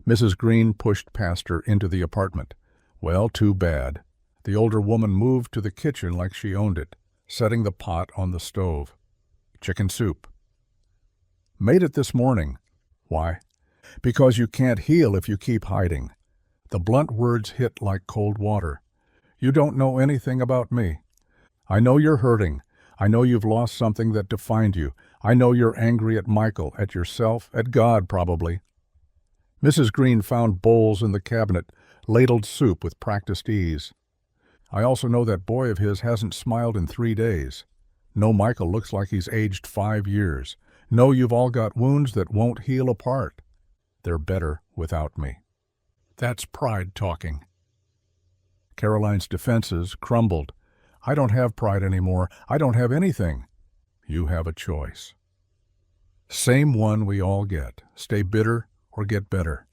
Mrs. Green pushed past her into the apartment. "Well, too bad." The older woman moved to the kitchen like she owned it, setting the pot on the stove. "Chicken soup." "Made it this morning." "Why?" "Because you can't heal if you keep hiding." The blunt words hit like cold water. "You don't know anything about me. I know you're hurting. I know you've lost something that defined you. I know you're angry at Michael, at yourself, at God probably." Mrs. Green found bowls in the cabinet, ladled soup with practiced ease. "I also know that boy of his hasn't smiled in 3 days. Know Michael looks like he's aged 5 years. Know you've all got wounds that won't heal apart. They're better without me." That's pride talking. Caroline's defenses crumbled. I don't have pride anymore. I don't have anything. You have a choice. Same one we all get. Stay bitter or get better.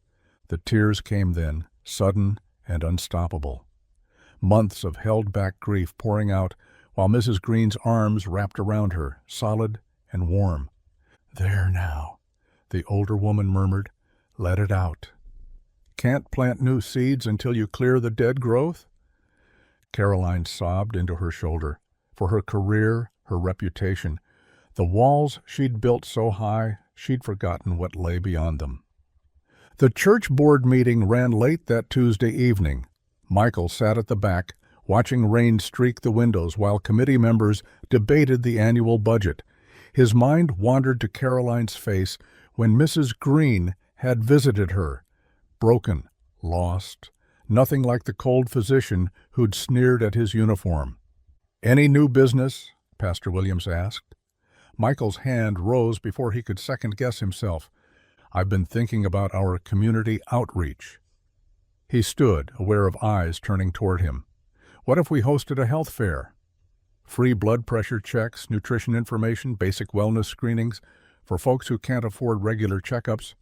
The tears came then, sudden and unstoppable. Months of held-back grief pouring out while Mrs. Green's arms wrapped around her, solid and warm. There now, the older woman murmured. Let it out. Can't plant new seeds until you clear the dead growth? Caroline sobbed into her shoulder. For her career, her reputation, the walls she'd built so high, she'd forgotten what lay beyond them. The church board meeting ran late that Tuesday evening. Michael sat at the back, watching rain streak the windows while committee members debated the annual budget. His mind wandered to Caroline's face when Mrs. Green had visited her. Broken, lost, nothing like the cold physician who'd sneered at his uniform. Any new business? Pastor Williams asked. Michael's hand rose before he could second-guess himself. I've been thinking about our community outreach. He stood, aware of eyes turning toward him. What if we hosted a health fair? Free blood pressure checks, nutrition information, basic wellness screenings for folks who can't afford regular checkups.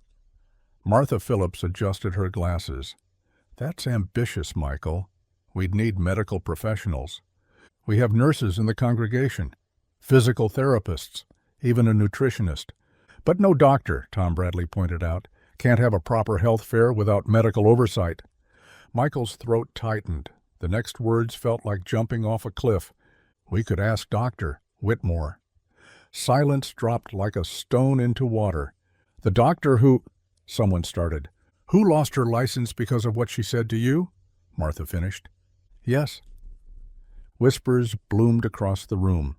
Martha Phillips adjusted her glasses. That's ambitious, Michael. We'd need medical professionals. We have nurses in the congregation, physical therapists, even a nutritionist. But no doctor, Tom Bradley pointed out. Can't have a proper health fair without medical oversight. Michael's throat tightened. The next words felt like jumping off a cliff. We could ask Dr. Whitmore. Silence dropped like a stone into water. The doctor who... Someone started. Who lost her license because of what she said to you? Martha finished. Yes. Whispers bloomed across the room.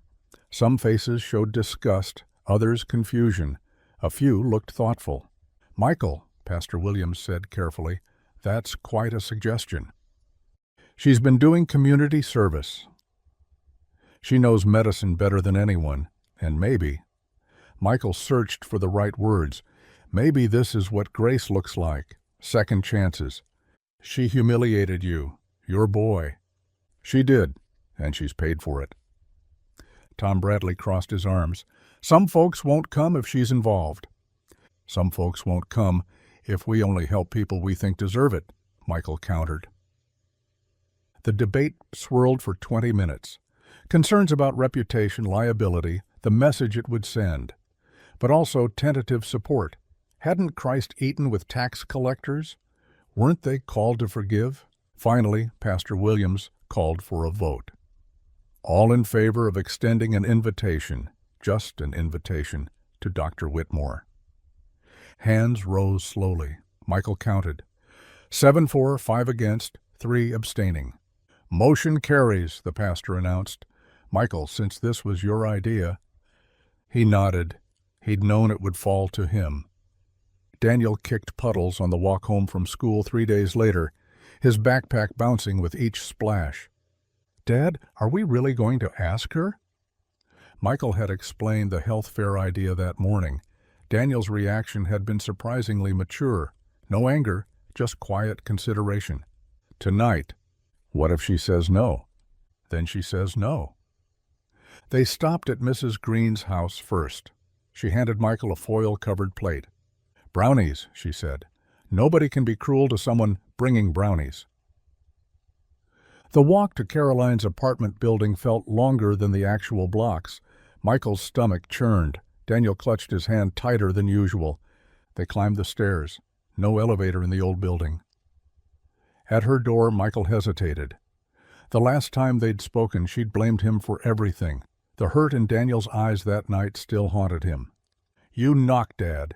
Some faces showed disgust, others confusion. A few looked thoughtful. Michael, Pastor Williams said carefully, that's quite a suggestion. She's been doing community service. She knows medicine better than anyone, and maybe... Michael searched for the right words. Maybe this is what grace looks like. Second chances. She humiliated you, your boy. She did, and she's paid for it. Tom Bradley crossed his arms. Some folks won't come if she's involved. Some folks won't come if we only help people we think deserve it, Michael countered. The debate swirled for 20 minutes. Concerns about reputation, liability, the message it would send. But also tentative support. Hadn't Christ eaten with tax collectors? Weren't they called to forgive? Finally, Pastor Williams called for a vote. All in favor of extending an invitation, just an invitation, to Dr. Whitmore. Hands rose slowly. Michael counted. 7 for, 5 against, 3 abstaining. Motion carries, the pastor announced. Michael, since this was your idea... He nodded. He'd known it would fall to him. Daniel kicked puddles on the walk home from school 3 days later, his backpack bouncing with each splash. Dad, are we really going to ask her? Michael had explained the health fair idea that morning. Daniel's reaction had been surprisingly mature. No anger, just quiet consideration. Tonight, what if she says no? Then she says no. They stopped at Mrs. Green's house first. She handed Michael a foil-covered plate. Brownies, she said. Nobody can be cruel to someone bringing brownies. The walk to Caroline's apartment building felt longer than the actual blocks. Michael's stomach churned. Daniel clutched his hand tighter than usual. They climbed the stairs. No elevator in the old building. At her door, Michael hesitated. The last time they'd spoken, she'd blamed him for everything. The hurt in Daniel's eyes that night still haunted him. You knock, Dad.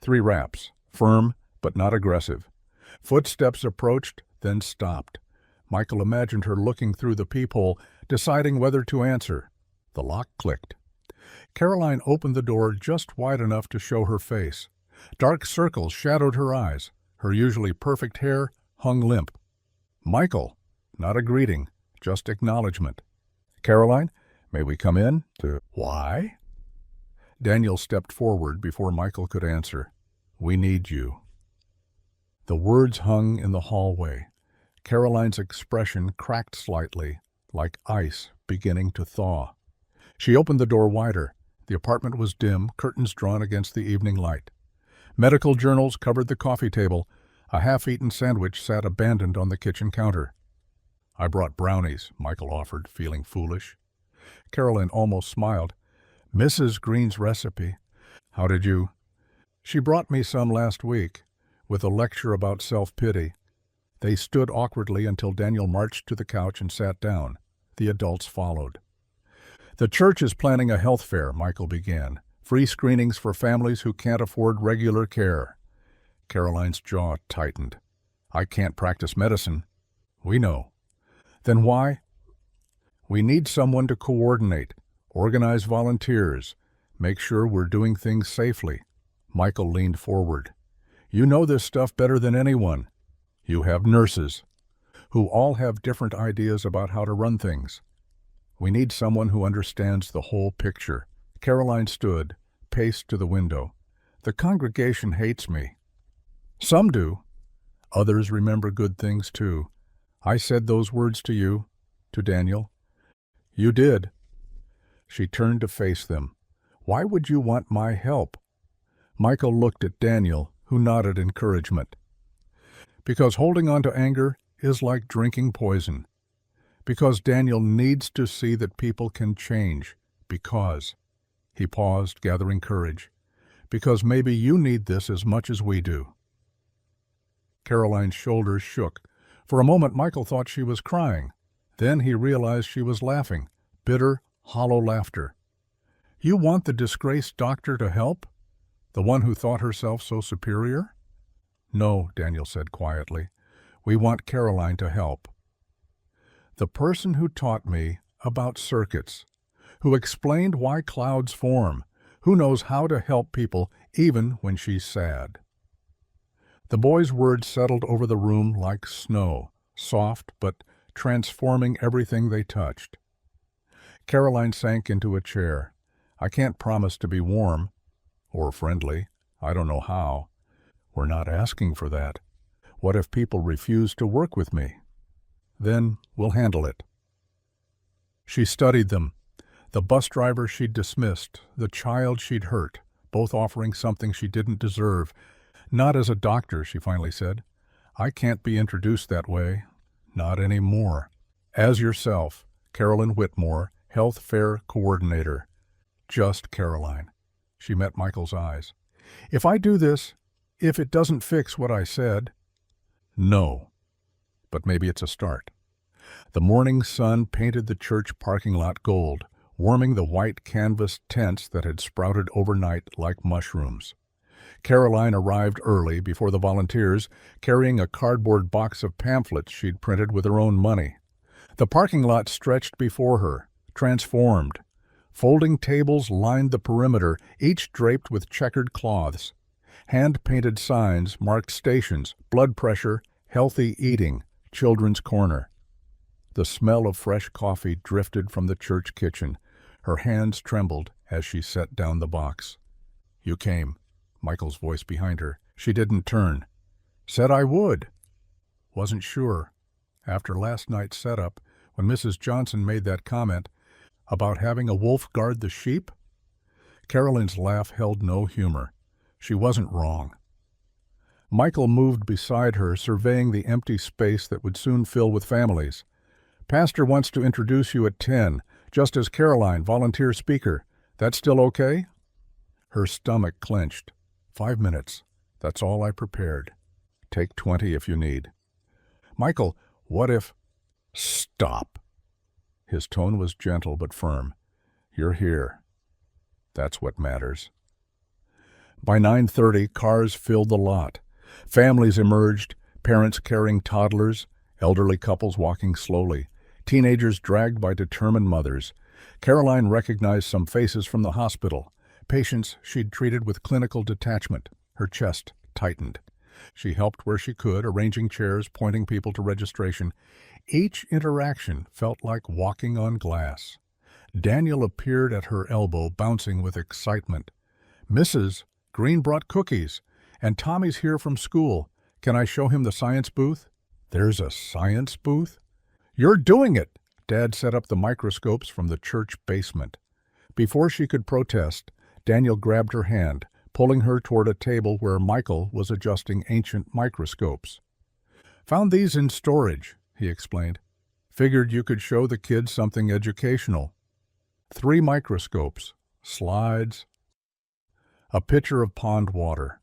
3 raps, firm but not aggressive. Footsteps approached, then stopped. Michael imagined her looking through the peephole, deciding whether to answer. The lock clicked. Caroline opened the door just wide enough to show her face. Dark circles shadowed her eyes. Her usually perfect hair hung limp. Michael, not a greeting, just acknowledgement. Caroline, may we come in? Why? Daniel stepped forward before Michael could answer. We need you. The words hung in the hallway. Caroline's expression cracked slightly, like ice beginning to thaw. She opened the door wider. The apartment was dim, curtains drawn against the evening light. Medical journals covered the coffee table. A half-eaten sandwich sat abandoned on the kitchen counter. "I brought brownies," Michael offered, feeling foolish. Caroline almost smiled. "Mrs. Green's recipe. How did you—" "She brought me some last week, with a lecture about self-pity." They stood awkwardly until Daniel marched to the couch and sat down. The adults followed. "The church is planning a health fair," Michael began. "Free screenings for families who can't afford regular care." Caroline's jaw tightened. "I can't practice medicine." "We know." "Then why—" "We need someone to coordinate, organize volunteers, make sure we're doing things safely." Michael leaned forward. "You know this stuff better than anyone. You have nurses, who all have different ideas about how to run things. We need someone who understands the whole picture." Caroline stood, paced to the window. "The congregation hates me." "Some do. Others remember good things too. I said those words to you, to Daniel." "You did." She turned to face them. "Why would you want my help?" Michael looked at Daniel, who nodded encouragement. "Because holding on to anger is like drinking poison. Because Daniel needs to see that people can change. Because—" He paused, gathering courage. "Because maybe you need this as much as we do." Caroline's shoulders shook. For a moment Michael thought she was crying. Then he realized she was laughing, bitter, hollow laughter. "You want the disgraced doctor to help? The one who thought herself so superior?" "No," Daniel said quietly. "We want Caroline to help. The person who taught me about circuits, who explained why clouds form, who knows how to help people even when she's sad." The boy's words settled over the room like snow, soft but transforming everything they touched. Caroline sank into a chair. "I can't promise to be warm or friendly. I don't know how. We're not asking for that. What if people refuse to work with me? Then we'll handle it." She studied them. The bus driver she'd dismissed, the child she'd hurt, both offering something she didn't deserve. "Not as a doctor," she finally said. "I can't be introduced that way. Not anymore. As yourself, Carolyn Whitmore, Health Fair Coordinator." Just Caroline. She met Michael's eyes. "If I do this, if it doesn't fix what I said—" "No. But maybe it's a start." The morning sun painted the church parking lot gold, warming the white canvas tents that had sprouted overnight like mushrooms. Caroline arrived early, before the volunteers, carrying a cardboard box of pamphlets she'd printed with her own money. The parking lot stretched before her, transformed. Folding tables lined the perimeter, each draped with checkered cloths. Hand-painted signs marked stations: blood pressure, healthy eating, children's corner. The smell of fresh coffee drifted from the church kitchen. Her hands trembled as she set down the box. "You came," Michael's voice behind her. She didn't turn. "Said I would." "Wasn't sure. After last night's setup, when Mrs. Johnson made that comment about having a wolf guard the sheep." Caroline's laugh held no humor. She wasn't wrong. Michael moved beside her, surveying the empty space that would soon fill with families. "Pastor wants to introduce you at 10, just as Caroline, volunteer speaker. That's still okay?" Her stomach clenched. 5 minutes. That's all I prepared. Take 20 if you need." "Michael, what if—" "Stop." His tone was gentle but firm. "You're here. That's what matters." By 9:30, cars filled the lot. Families emerged, parents carrying toddlers, elderly couples walking slowly, teenagers dragged by determined mothers. Caroline recognized some faces from the hospital, patients she'd treated with clinical detachment. Her chest tightened. She helped where she could, arranging chairs, pointing people to registration. Each interaction felt like walking on glass. Daniel appeared at her elbow, bouncing with excitement. "Mrs. Green brought cookies, and Tommy's here from school. Can I show him the science booth?" There's a science booth? You're doing it! Dad set up the microscopes from the church basement. Before she could protest, Daniel grabbed her hand, pulling her toward a table where Michael was adjusting ancient microscopes. Found these in storage, he explained. Figured you could show the kids something educational. 3 microscopes, slides, a pitcher of pond water.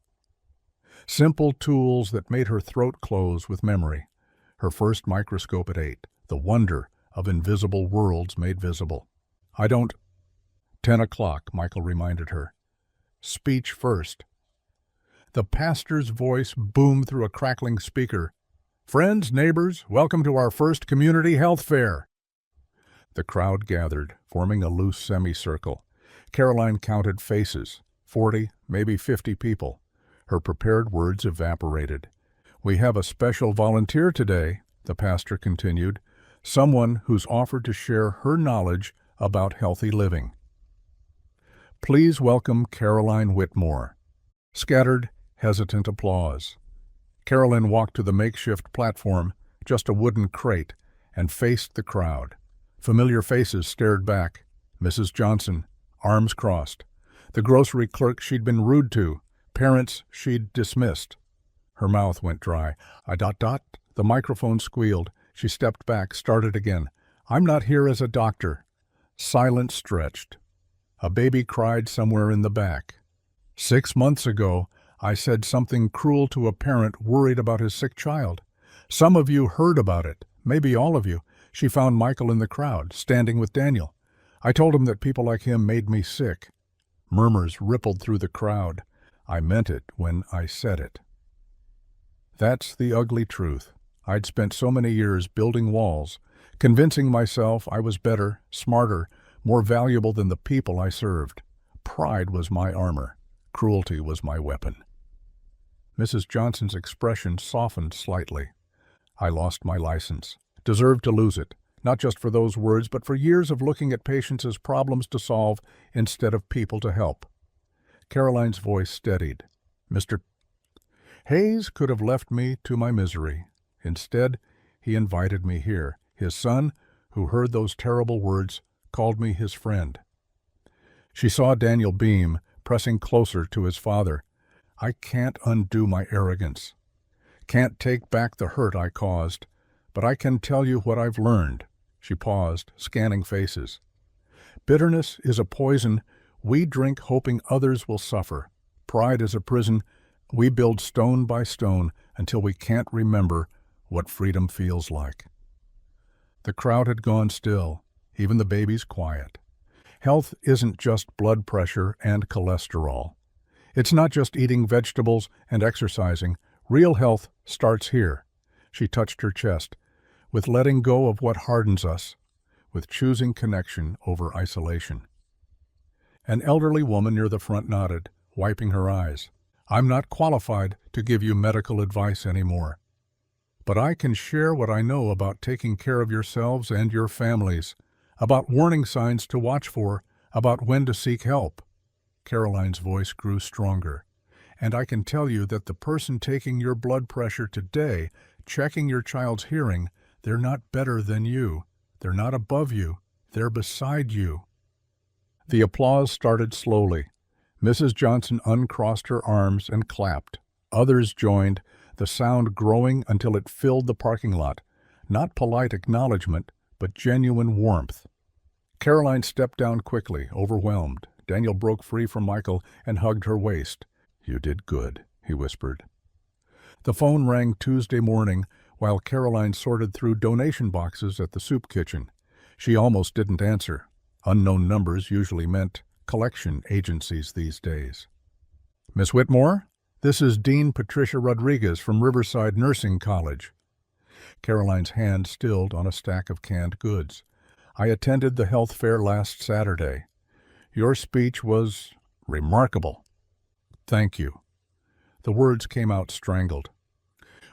Simple tools that made her throat close with memory. Her first microscope at 8, the wonder of invisible worlds made visible. I don't... 10 o'clock, Michael reminded her. Speech first. The pastor's voice boomed through a crackling speaker. Friends, neighbors, welcome to our first community health fair. The crowd gathered, forming a loose semicircle. Caroline counted faces, 40, maybe 50 people. Her prepared words evaporated. We have a special volunteer today, the pastor continued, someone who's offered to share her knowledge about healthy living. Please welcome Caroline Whitmore. Scattered, hesitant applause. Carolyn walked to the makeshift platform, just a wooden crate, and faced the crowd. Familiar faces stared back. Mrs. Johnson, arms crossed. The grocery clerk she'd been rude to, parents she'd dismissed. Her mouth went dry. The microphone squealed. She stepped back, started again. I'm not here as a doctor. Silence stretched. A baby cried somewhere in the back. 6 months ago, I said something cruel to a parent worried about his sick child. Some of you heard about it, maybe all of you. She found Michael in the crowd, standing with Daniel. I told him that people like him made me sick. Murmurs rippled through the crowd. I meant it when I said it. That's the ugly truth. I'd spent so many years building walls, convincing myself I was better, smarter, more valuable than the people I served. Pride was my armor. Cruelty was my weapon. Mrs. Johnson's expression softened slightly. I lost my license. Deserved to lose it, not just for those words, but for years of looking at patients as problems to solve instead of people to help. Caroline's voice steadied. Mr. Hayes could have left me to my misery. Instead, he invited me here. His son, who heard those terrible words, called me his friend. She saw Daniel beam, pressing closer to his father. I can't undo my arrogance. Can't take back the hurt I caused, but I can tell you what I've learned. She paused, scanning faces. Bitterness is a poison we drink hoping others will suffer. Pride is a prison we build stone by stone until we can't remember what freedom feels like. The crowd had gone still, even the babies quiet. Health isn't just blood pressure and cholesterol. It's not just eating vegetables and exercising. Real health starts here. She touched her chest, with letting go of what hardens us, with choosing connection over isolation. An elderly woman near the front nodded, wiping her eyes. I'm not qualified to give you medical advice anymore, but I can share what I know about taking care of yourselves and your families, about warning signs to watch for, about when to seek help. Caroline's voice grew stronger. And I can tell you that the person taking your blood pressure today, checking your child's hearing, they're not better than you. They're not above you. They're beside you. The applause started slowly. Mrs. Johnson uncrossed her arms and clapped. Others joined, the sound growing until it filled the parking lot. Not polite acknowledgement, but genuine warmth. Caroline stepped down quickly, overwhelmed. Daniel broke free from Michael and hugged her waist. You did good, he whispered. The phone rang Tuesday morning while Caroline sorted through donation boxes at the soup kitchen. She almost didn't answer. Unknown numbers usually meant collection agencies these days. Miss Whitmore, this is Dean Patricia Rodriguez from Riverside Nursing College. Caroline's hand stilled on a stack of canned goods. I attended the health fair last Saturday. Your speech was remarkable. Thank you. The words came out strangled.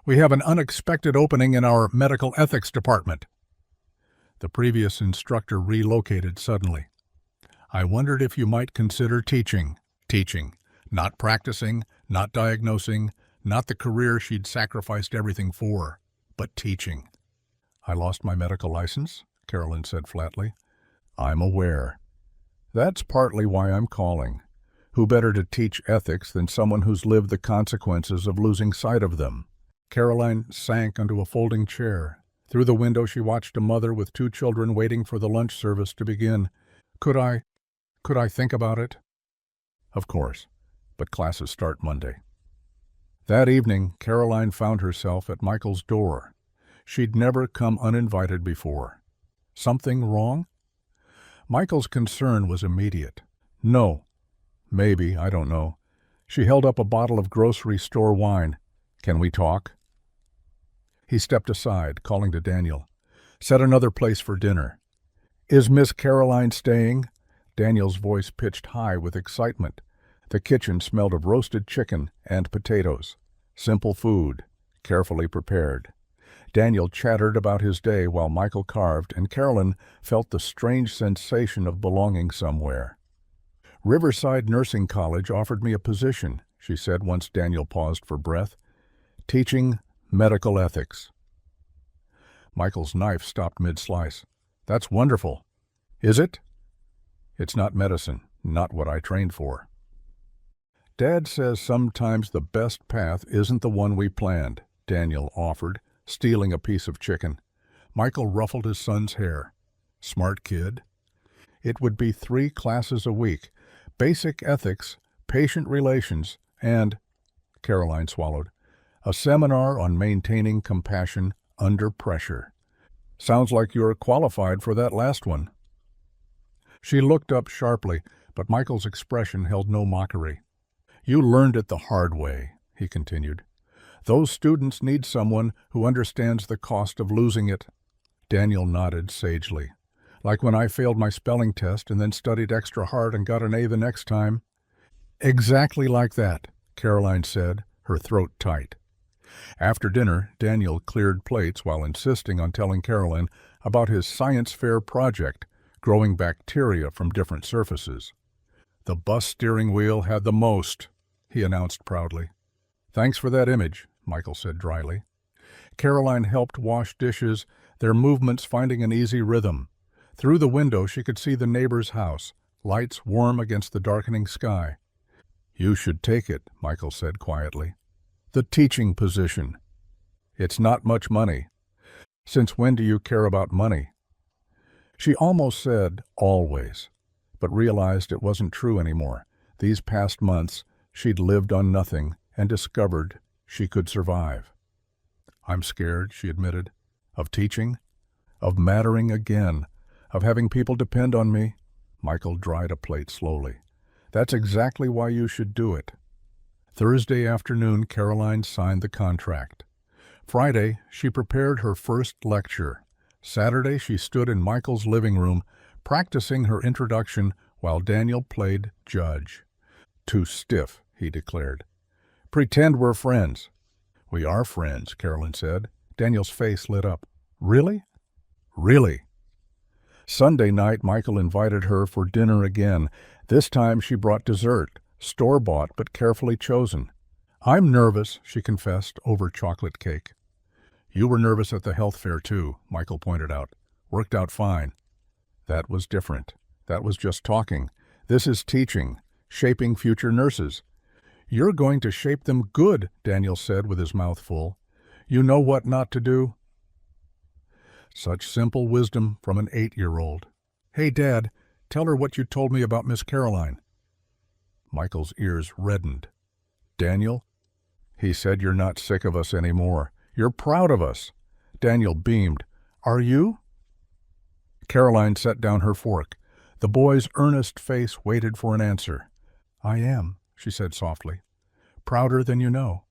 We have an unexpected opening in our medical ethics department. The previous instructor relocated suddenly. I wondered if you might consider teaching. Teaching. Not practicing, not diagnosing, not the career she'd sacrificed everything for, but teaching. I lost my medical license, Carolyn said flatly. I'm aware. That's partly why I'm calling. Who better to teach ethics than someone who's lived the consequences of losing sight of them? Caroline sank onto a folding chair. Through the window she watched a mother with 2 children waiting for the lunch service to begin. Could I think about it? Of course, but classes start Monday. That evening, Caroline found herself at Michael's door. She'd never come uninvited before. Something wrong? Michael's concern was immediate. No. Maybe, I don't know. She held up a bottle of grocery store wine. Can we talk? He stepped aside, calling to Daniel. Set another place for dinner. Is Miss Caroline staying? Daniel's voice pitched high with excitement. The kitchen smelled of roasted chicken and potatoes. Simple food, carefully prepared. Daniel chattered about his day while Michael carved, and Carolyn felt the strange sensation of belonging somewhere. Riverside Nursing College offered me a position, she said once Daniel paused for breath. Teaching medical ethics. Michael's knife stopped mid-slice. That's wonderful. Is it? It's not medicine, not what I trained for. Dad says sometimes the best path isn't the one we planned, Daniel offered, stealing a piece of chicken. Michael ruffled his son's hair. Smart kid. It would be 3 classes a week. Basic ethics, patient relations, and, Caroline swallowed, a seminar on maintaining compassion under pressure. Sounds like you're qualified for that last one. She looked up sharply, but Michael's expression held no mockery. You learned it the hard way, he continued. Those students need someone who understands the cost of losing it. Daniel nodded sagely. Like when I failed my spelling test and then studied extra hard and got an A the next time. Exactly like that, Caroline said, her throat tight. After dinner, Daniel cleared plates while insisting on telling Caroline about his science fair project, growing bacteria from different surfaces. The bus steering wheel had the most, he announced proudly. Thanks for that image, Michael said dryly. Caroline helped wash dishes, their movements finding an easy rhythm. Through the window she could see the neighbor's house, lights warm against the darkening sky. You should take it, Michael said quietly. The teaching position. It's not much money. Since when do you care about money? She almost said always, but realized it wasn't true anymore. These past months, she'd lived on nothing and discovered she could survive. I'm scared, she admitted, of teaching, of mattering again, of having people depend on me. Michael dried a plate slowly. That's exactly why you should do it. Thursday afternoon, Caroline signed the contract. Friday, she prepared her first lecture. Saturday, she stood in Michael's living room, practicing her introduction while Daniel played judge. Too stiff, he declared. Pretend we're friends. We are friends, Carolyn said. Daniel's face lit up. Really? Really. Sunday night, Michael invited her for dinner again. This time she brought dessert, store-bought but carefully chosen. I'm nervous, she confessed, over chocolate cake. You were nervous at the health fair too, Michael pointed out. Worked out fine. That was different. That was just talking. This is teaching, shaping future nurses. You're going to shape them good, Daniel said with his mouth full. You know what not to do? Such simple wisdom from an 8-year-old. Hey, Dad, tell her what you told me about Miss Caroline. Michael's ears reddened. Daniel? He said you're not sick of us anymore. You're proud of us. Daniel beamed. Are you? Caroline set down her fork. The boy's earnest face waited for an answer. I am, she said softly. Prouder than you know.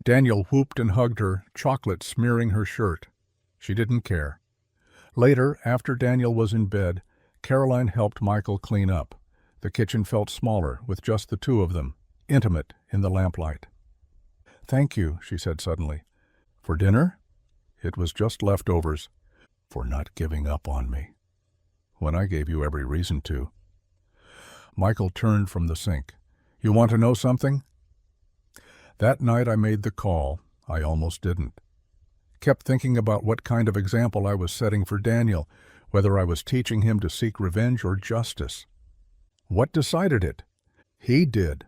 Daniel whooped and hugged her, chocolate smearing her shirt. She didn't care. Later, after Daniel was in bed, Caroline helped Michael clean up. The kitchen felt smaller, with just the two of them, intimate in the lamplight. Thank you, she said suddenly. For dinner? It was just leftovers. For not giving up on me. When I gave you every reason to. Michael turned from the sink. You want to know something? That night I made the call. I almost didn't. kept thinking about what kind of example I was setting for Daniel, whether I was teaching him to seek revenge or justice. What decided it? He did.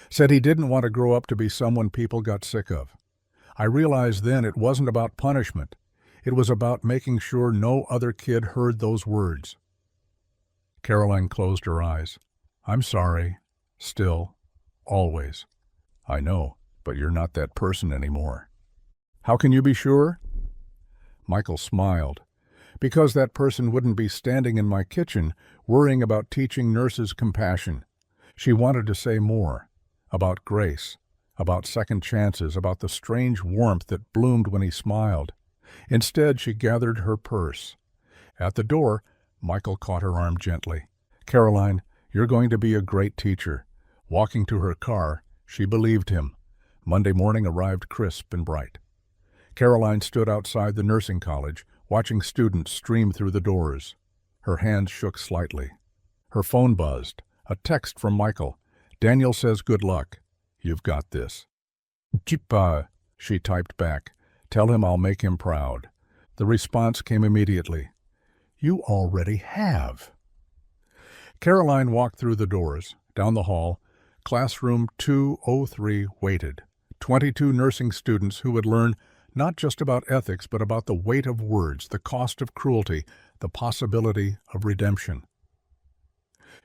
Said he didn't want to grow up to be someone people got sick of. I realized then it wasn't about punishment. It was about making sure no other kid heard those words. Caroline closed her eyes. I'm sorry. Still. Always. I know, but you're not that person anymore. How can you be sure? Michael smiled. Because that person wouldn't be standing in my kitchen worrying about teaching nurses compassion. She wanted to say more. About grace. About second chances. About the strange warmth that bloomed when he smiled. Instead, she gathered her purse. At the door, Michael caught her arm gently. Caroline, you're going to be a great teacher. Walking to her car, she believed him. Monday morning arrived crisp and bright. Caroline stood outside the nursing college, watching students stream through the doors. Her hands shook slightly. Her phone buzzed. A text from Michael. Daniel says good luck. You've got this. Jipa, she typed back. Tell him I'll make him proud. The response came immediately. You already have. Caroline walked through the doors. Down the hall, classroom 203 waited. 22 nursing students who would learn not just about ethics, but about the weight of words, the cost of cruelty, the possibility of redemption.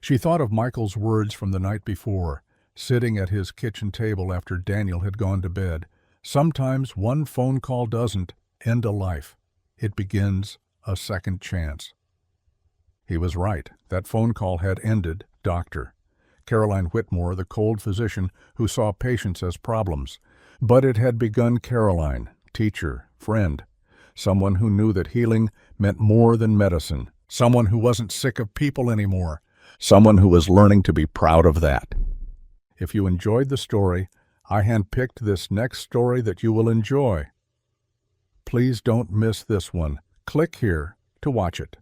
She thought of Michael's words from the night before, sitting at his kitchen table after Daniel had gone to bed. Sometimes one phone call doesn't end a life. It begins a second chance. He was right. That phone call had ended Dr. Caroline Whitmore, the cold physician who saw patients as problems. But it had begun Caroline, teacher, friend, someone who knew that healing meant more than medicine, someone who wasn't sick of people anymore, someone who was learning to be proud of that. If you enjoyed the story, I handpicked this next story that you will enjoy. Please don't miss this one. Click here to watch it.